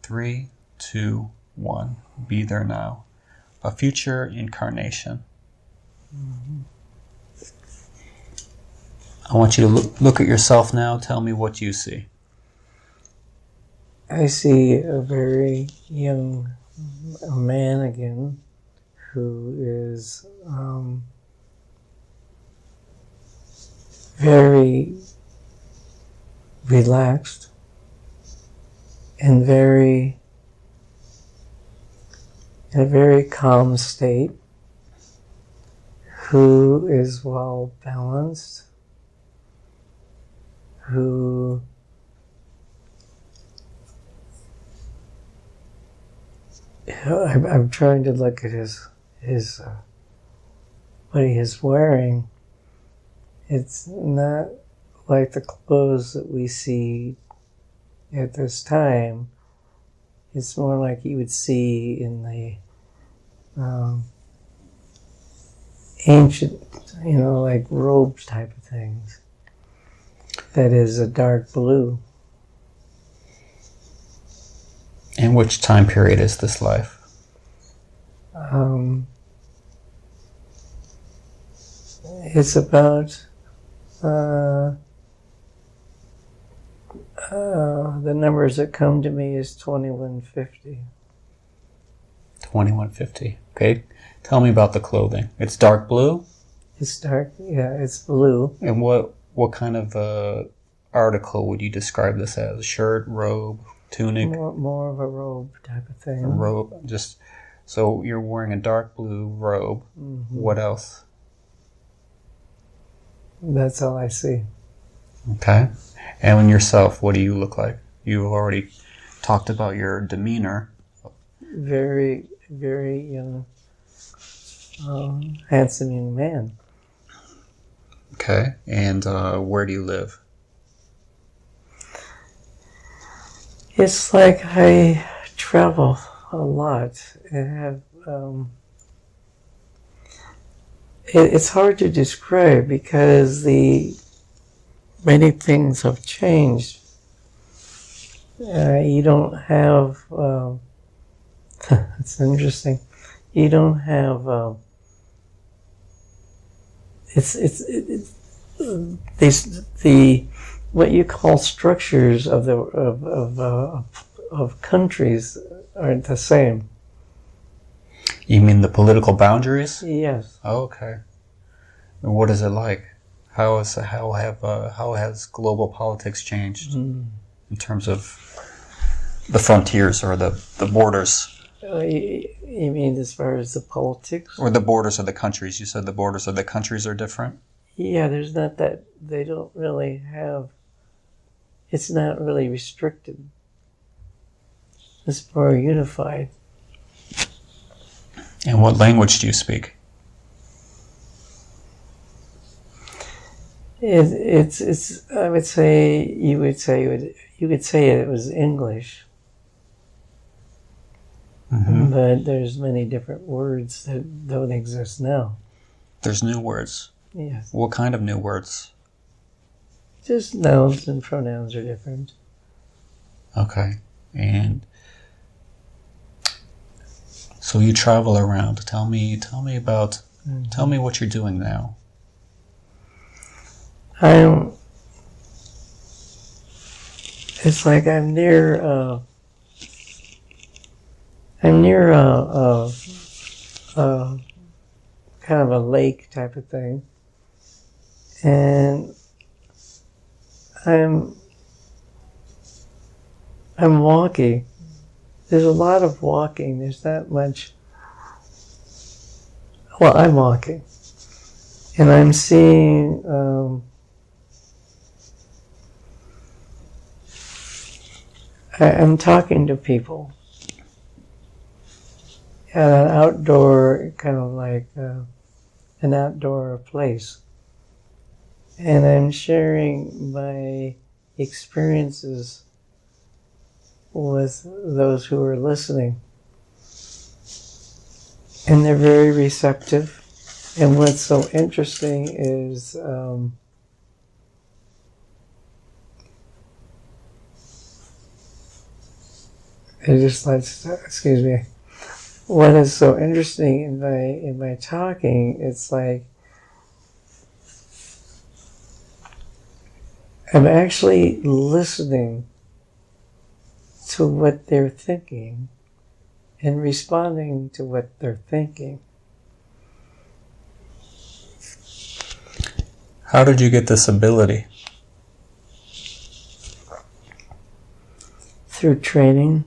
3, 2, 1. Be there now. A future incarnation. Mm-hmm. I want you to look at yourself now. Tell me what you see. I see a very young man again who is very relaxed and in a very calm state, who is well balanced, who I'm trying to look at his what he is wearing. It's not like the clothes that we see at this time. It's more like you would see in the ancient, like robe type of things. That is a dark blue. And which time period is this life? It's about the numbers that come to me is 2150. 2150. Okay. Tell me about the clothing. It's dark blue? It's dark, yeah, it's blue. And what kind of article would you describe this as? Shirt, robe, tunic? More of a robe type of thing. A robe. So you're wearing a dark blue robe. Mm-hmm. What else? That's all I see. Okay. And in yourself, what do you look like? You've already talked about your demeanor. Very, very young, handsome young man. Okay. And where do you live? It's like I travel a lot. I have, it's hard to describe because many things have changed. You don't have, it's interesting. You don't have, what you call structures of countries aren't the same. You mean the political boundaries? Yes. Oh, okay. And what is it like? How has global politics changed in terms of the frontiers or the borders? You mean as far as the politics? Or the borders of the countries? You said the borders of the countries are different? Yeah, there's not that. They don't really have. It's not really restricted. It's more unified. And what language do you speak? It's. I would say you could say it was English. Mm-hmm. But there's many different words that don't exist now. There's new words? Yes. What kind of new words? Just nouns and pronouns are different. Okay. And so you travel around. Tell me about, tell me what you're doing now. It's like I'm near kind of a lake type of thing, and I'm I'm walking. There's a lot of walking. There's not much. Well, I'm walking. And I'm seeing I'm talking to people at an outdoor, kind of like an outdoor place. And I'm sharing my experiences with those who are listening. And they're very receptive. And what's so interesting is excuse me. What is so interesting in my talking, it's like I'm actually listening to what they're thinking and responding to what they're thinking. How did you get this ability? Through training.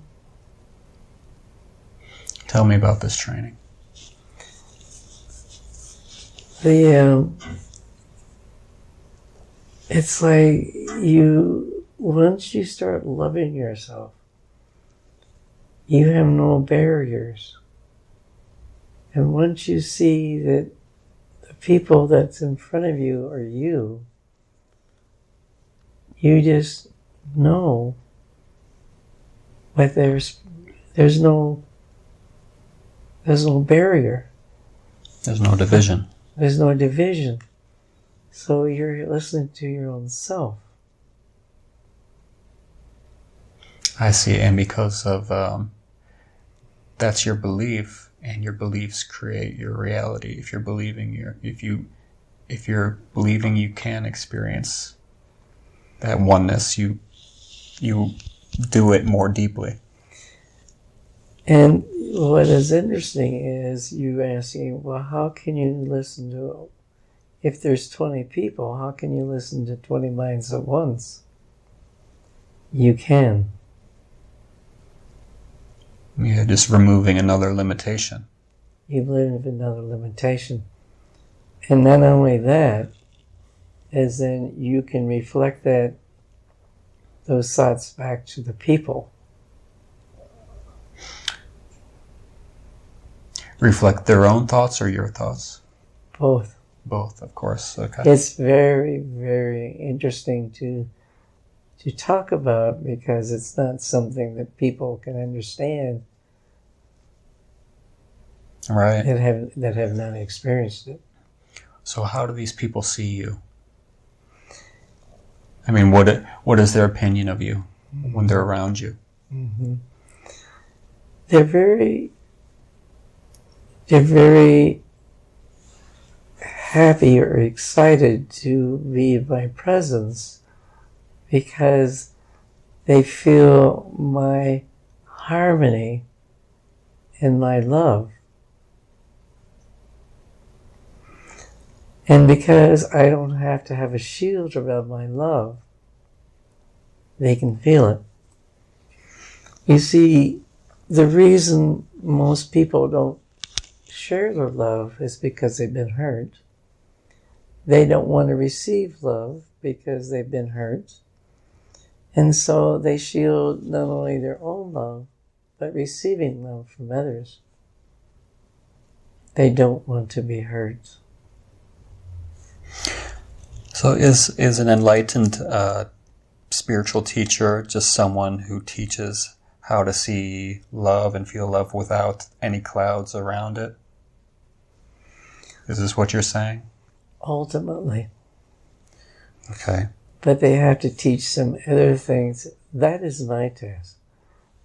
Tell me about this training. It's like once you start loving yourself, you have no barriers. And once you see that the people that's in front of you are you just know but there's no barrier. There's no division. There's no division. So you're listening to your own self. I see, and because of that's your belief, and your beliefs create your reality. If you're believing you can experience that oneness, you do it more deeply. And what is interesting is you asking, well, how can you listen to, if there's 20 people, how can you listen to 20 minds at once? You can. Yeah, just removing another limitation. You live another limitation. And not only that, as then you can reflect those thoughts back to the people. Reflect their own thoughts or your thoughts? Both. Both, of course. Okay. It's very, very interesting to talk about because it's not something that people can understand. Right. That have not experienced it. So how do these people see you? I mean, what is their opinion of you when they're around you? Mm-hmm. They're very happy or excited to be in my presence because they feel my harmony and my love. And because I don't have to have a shield around my love, they can feel it. You see, the reason most people don't share their love is because they've been hurt. They don't want to receive love because they've been hurt. And so they shield not only their own love, but receiving love from others. They don't want to be hurt. So is an enlightened spiritual teacher just someone who teaches how to see love and feel love without any clouds around it? Is this what you're saying? Ultimately. Okay. But they have to teach some other things. That is my task.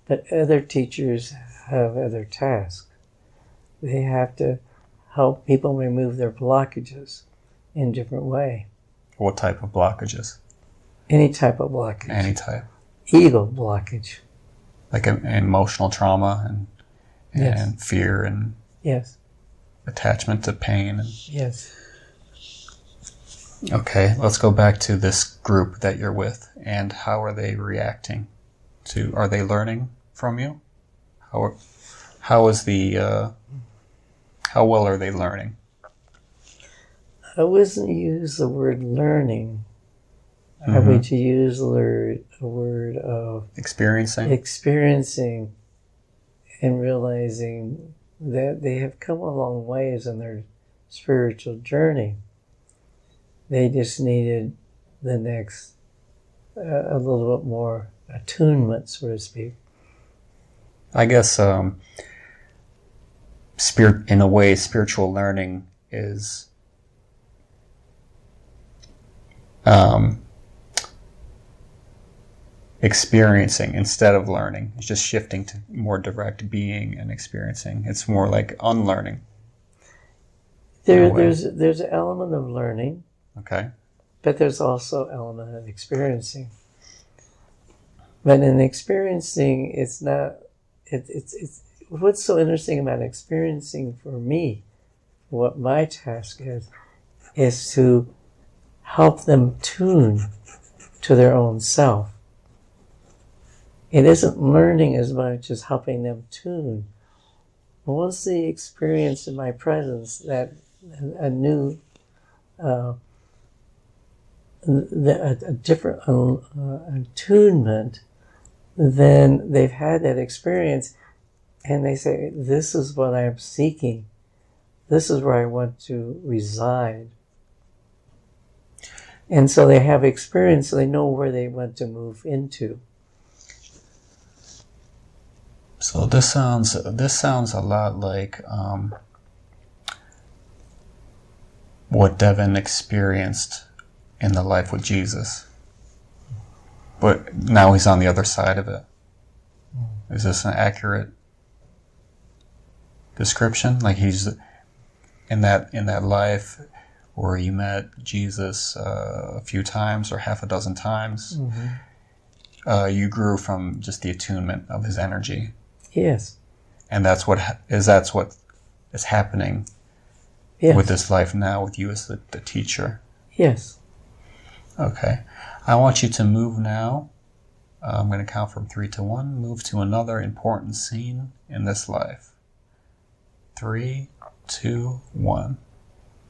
But other teachers have other tasks. They have to help people remove their blockages in a different way. What type of blockages? Any type of blockage. Any type. Ego blockage. Like emotional trauma and Yes. fear and Yes. attachment to pain. Yes. Okay, let's go back to this group that you're with, and how are they reacting? Are they learning from you? How is the how well are they learning? I wouldn't use the word learning. Mm-hmm. I would use a word of experiencing and realizing that they have come a long ways in their spiritual journey. They just needed the next, a little bit more attunement, so to speak. I guess, in a way, spiritual learning is experiencing instead of learning. It's just shifting to more direct being and experiencing. It's more like unlearning. There's an element of learning. Okay. But there's also an element of experiencing. But in experiencing, it's not. It's what's so interesting about experiencing for me. What my task is to help them tune to their own self. It isn't learning as much as helping them tune. Once they experience in my presence that a new, a different attunement, then they've had that experience and they say, this is what I'm seeking. This is where I want to reside. And so they have experience, so they know where they want to move into. So this sounds a lot like what Devin experienced in the life with Jesus, but now he's on the other side of it. Is this an accurate description? Like he's in that life where you met Jesus a few times or half a dozen times. Mm-hmm. You grew from just the attunement of his energy. Yes. And that's what is happening with this life now with you as the teacher. Yes. Okay. I want you to move now. I'm going to count from 3 to 1. Move to another important scene in this life. 3, 2, 1.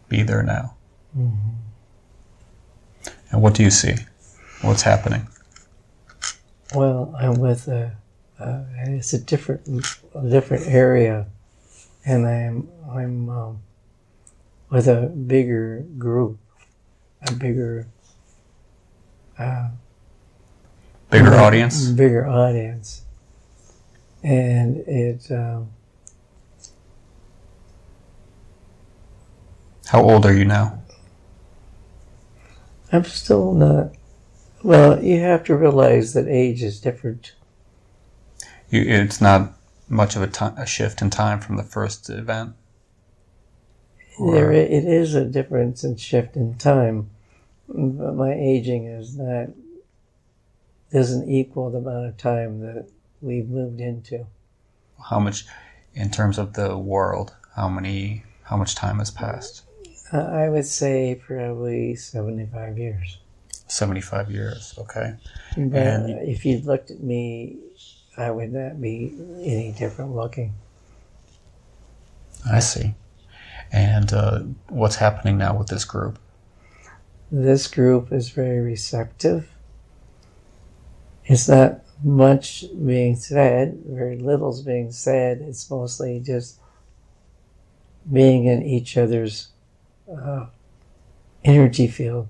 Be there now. Mm-hmm. And what do you see? What's happening? Well, I'm with it's a different area, and I'm with a bigger group, a bigger audience. Bigger audience, and it. How old are you now? I'm still not. Well, you have to realize that age is different. It's not much of a shift in time from the first event? It is a difference in shift in time, but my aging doesn't equal the amount of time that we've moved into. How much, in terms of the world, how much time has passed? I would say probably 75 years. 75 years, okay. But if you looked at me, I would not be any different looking. I see. And what's happening now with this group? This group is very receptive. It's not much being said, very little's being said. It's mostly just being in each other's energy field.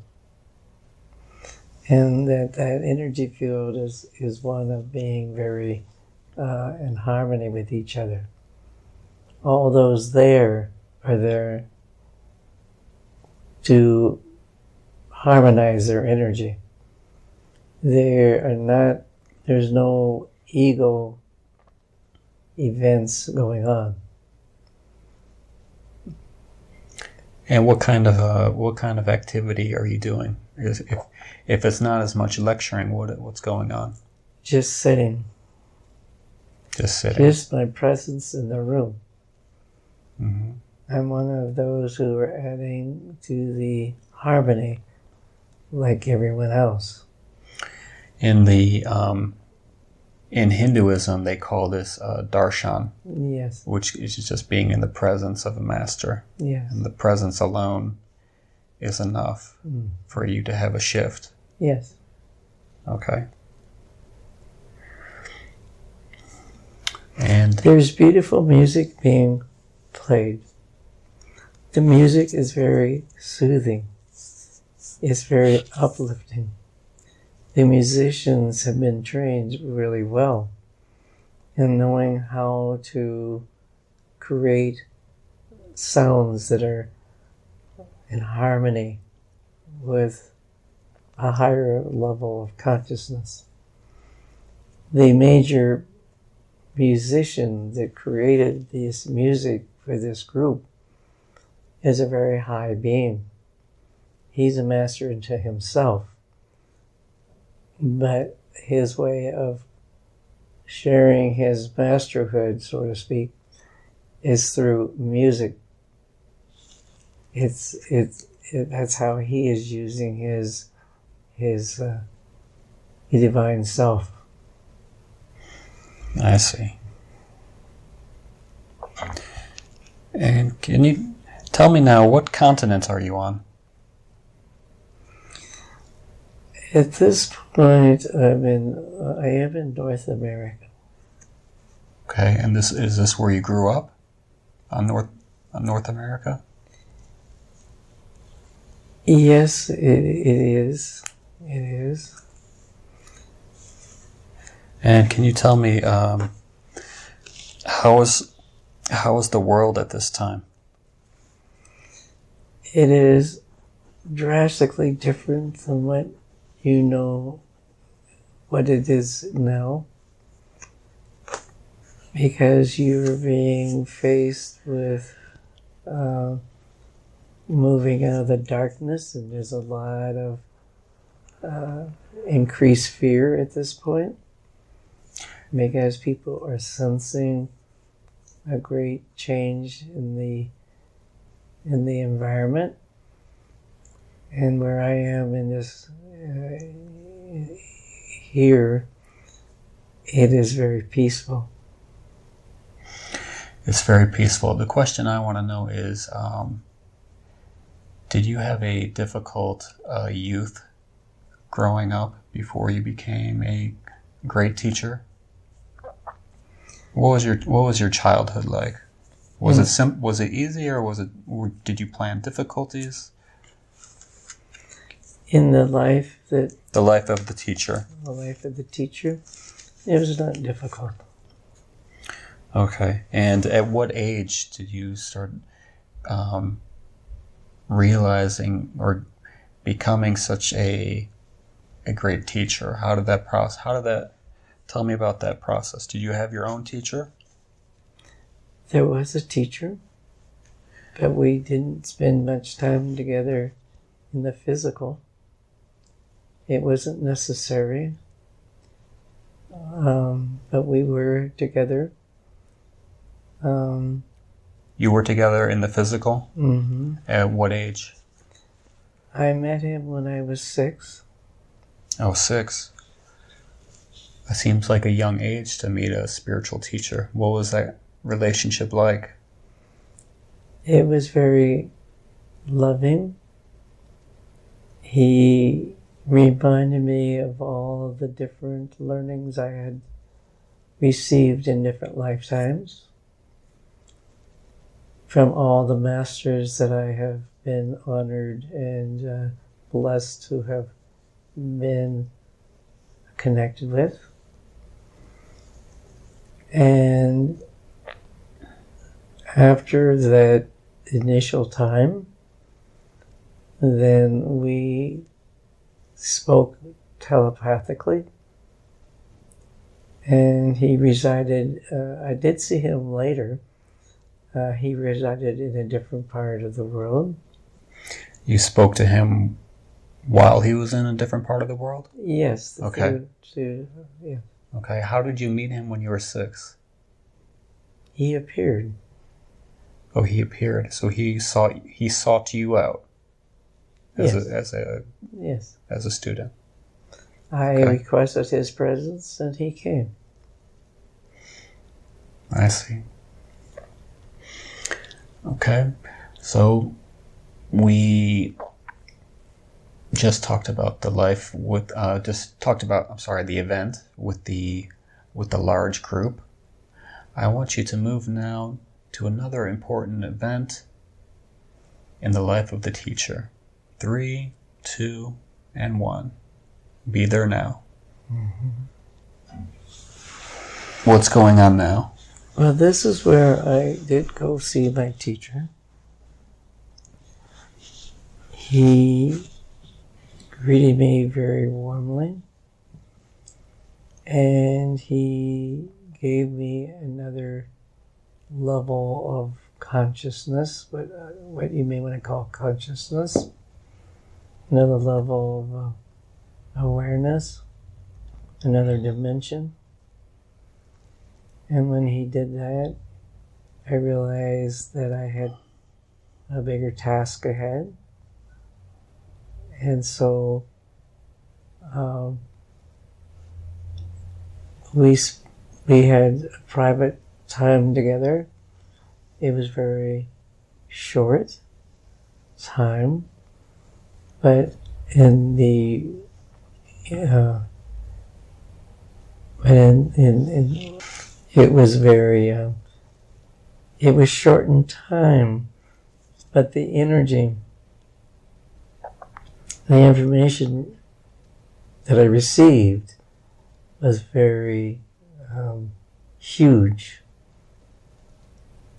And that energy field is one of being very in harmony with each other. All those there are there to harmonize their energy. There's no ego events going on. And what kind of activity are you doing? If it's not as much lecturing, what's going on? Just sitting. Just sitting. Just my presence in the room. Mm-hmm. I'm one of those who are adding to the harmony like everyone else. In the in Hinduism, they call this darshan. Yes. Which is just being in the presence of a master. Yes. And the presence alone is enough for you to have a shift. Yes. Okay. And there's beautiful music being played. The music is very soothing. It's very uplifting. The musicians have been trained really well in knowing how to create sounds that are in harmony with a higher level of consciousness. The major musician that created this music for this group is a very high being. He's a master unto himself. But his way of sharing his masterhood, so to speak, is through music. That's how he is using his divine self. I see. And can you tell me now, what continent are you on? At this point, I am in North America. Okay, and is this where you grew up? On North America? Yes, it is. It is. And can you tell me how is the world at this time? It is drastically different than what you know what it is now, because you're being faced with moving out of the darkness, and there's a lot of increased fear at this point, because people are sensing a great change in the environment. And where I am in this here, it is very peaceful. It's very peaceful. The question I want to know is, did you have a difficult youth growing up before you became a great teacher? What was your childhood like? Was it easy, or did you plan difficulties? In the life of the teacher. The life of the teacher, it was not difficult. Okay. And at what age did you start realizing or becoming such a great teacher? How did that tell me about that process? Did you have your own teacher? There was a teacher, but we didn't spend much time together in the physical. It wasn't necessary, but we were together. You were together in the physical? Mm-hmm. At what age? I met him when I was 6. Oh, 6. That seems like a young age to meet a spiritual teacher. What was that relationship like? It was very loving. He reminded me of all of the different learnings I had received in different lifetimes from all the masters that I have been honored and blessed to have been connected with. And after that initial time, then we spoke telepathically, and he resided, I did see him later, he resided in a different part of the world. You spoke to him while he was in a different part of the world? Yes. Okay. Yeah. Okay, how did you meet him when you were 6? He appeared. Oh, he appeared. So he sought you out as yes. as a student. I requested his presence, and he came. I see. Okay. So we just talked about the life with, the event with the large group. I want you to move now to another important event in the life of the teacher. 3, 2, and 1. Be there now. Mm-hmm. What's going on now? Well, this is where I did go see my teacher. He greeted me very warmly, and he gave me another level of consciousness, what you may want to call consciousness, another level of awareness, another dimension. And when he did that, I realized that I had a bigger task ahead. And so we had a private time together. It was very short time, but in the it was very it was short in time, but the energy, the information that I received was very huge.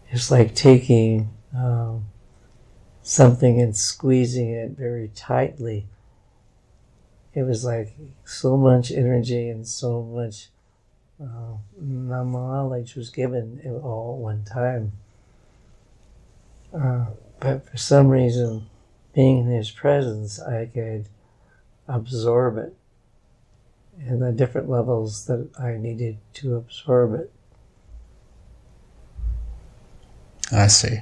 It's like taking something and squeezing it very tightly. It was like so much energy and so much knowledge was given all at one time. But for some reason, being in his presence, I could absorb it in the different levels that I needed to absorb it. I see.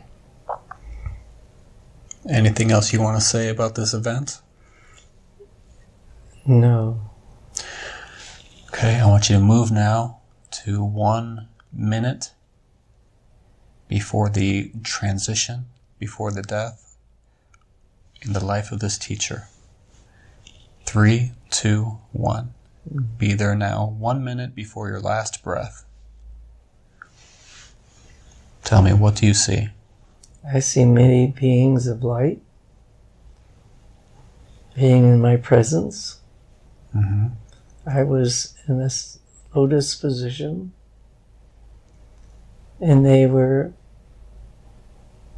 Anything else you want to say about this event? No. Okay, I want you to move now to 1 minute before the transition, before the death, in the life of this teacher. 3, 2, 1. Be there now, 1 minute before your last breath. Tell me, what do you see? I see many beings of light being in my presence. Mm-hmm. I was in this lotus position, and they were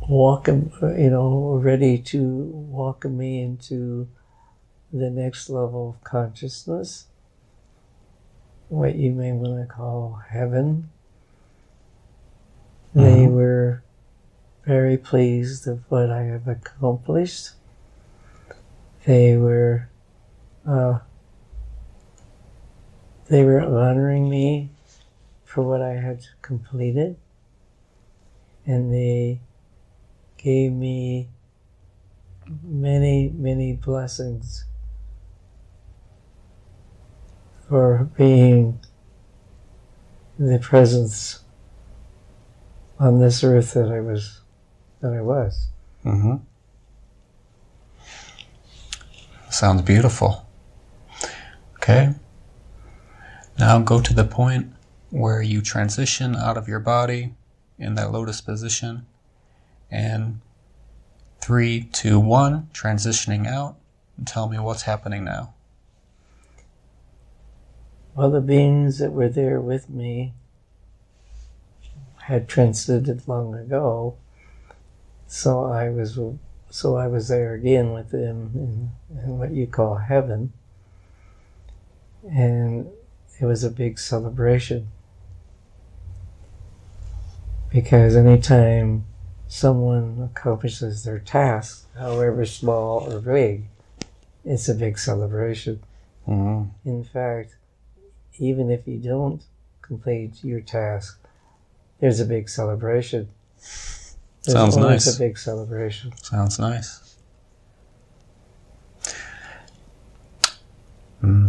ready to welcome me into the next level of consciousness, what you may want to call heaven. Mm-hmm. They were very pleased of what I have accomplished. They were honoring me for what I had completed, and they gave me many, many blessings for being in the presence on this earth that I was. Mm-hmm. Sounds beautiful. Okay. Now go to the point where you transition out of your body in that lotus position. And 3, 2, 1, transitioning out. And tell me what's happening now. Well, the beings that were there with me had transcended long ago, so I was there again with them in what you call heaven, and it was a big celebration, because anytime someone accomplishes their task, however small or big, it's a big celebration. Mm-hmm. In fact, even if you don't complete your task, there's a big celebration. Sounds nice. It's a big celebration. Sounds nice.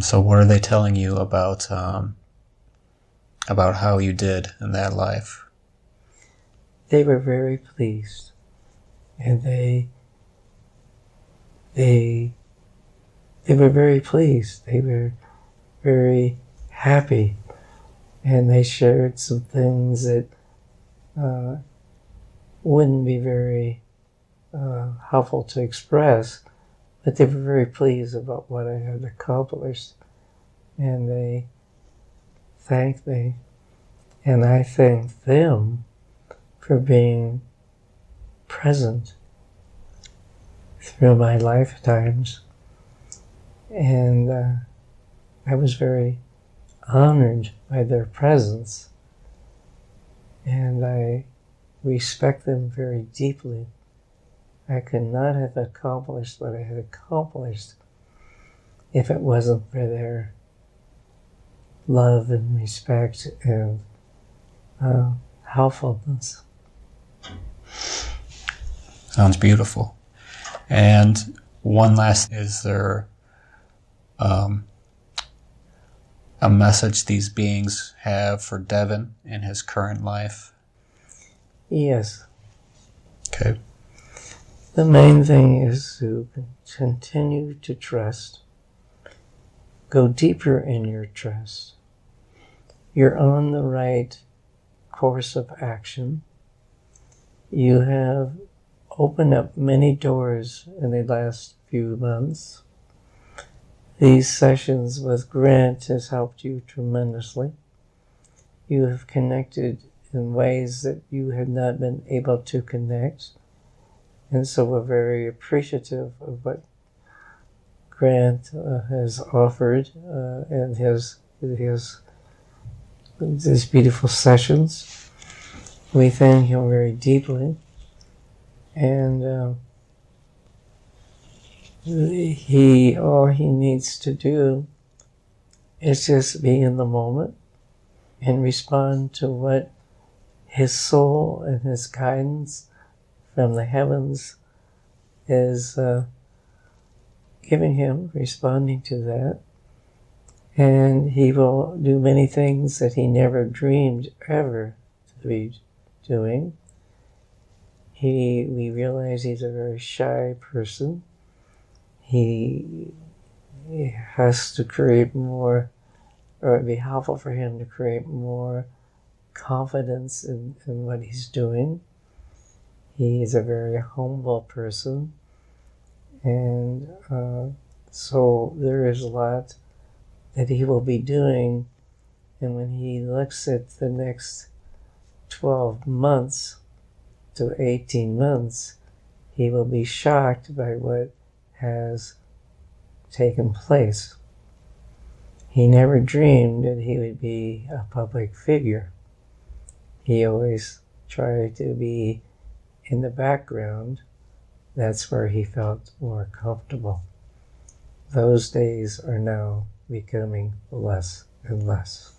So what are they telling you about how you did in that life? they were very pleased, and they were very pleased. They were very happy, and they shared some things that wouldn't be very helpful to express, but they were very pleased about what I had accomplished, and they thanked me, and I thanked them for being present through my lifetimes, and I was very honored by their presence, and I respect them very deeply. I could not have accomplished what I had accomplished if it wasn't for their love and respect and helpfulness. Sounds beautiful. And one last, is there a message these beings have for Devin in his current life? Yes. Okay. The main thing is to continue to trust. Go deeper in your trust. You're on the right course of action. You have opened up many doors in the last few months. These sessions with Grant has helped you tremendously. You have connected in ways that you had not been able to connect. And so we're very appreciative of what Grant has offered and these beautiful sessions. We thank him very deeply. And all he needs to do is just be in the moment and respond to what his soul and his guidance from the heavens is giving him, responding to that. And he will do many things that he never dreamed ever to be doing. We realize he's a very shy person. He has to create more, or it'd be helpful for him to create more confidence in what he's doing. He is a very humble person, and so there is a lot that he will be doing, and when he looks at the next 12 months to 18 months, he will be shocked by what has taken place. He never dreamed that he would be a public figure. He always tried to be in the background. That's where he felt more comfortable. Those days are now becoming less and less.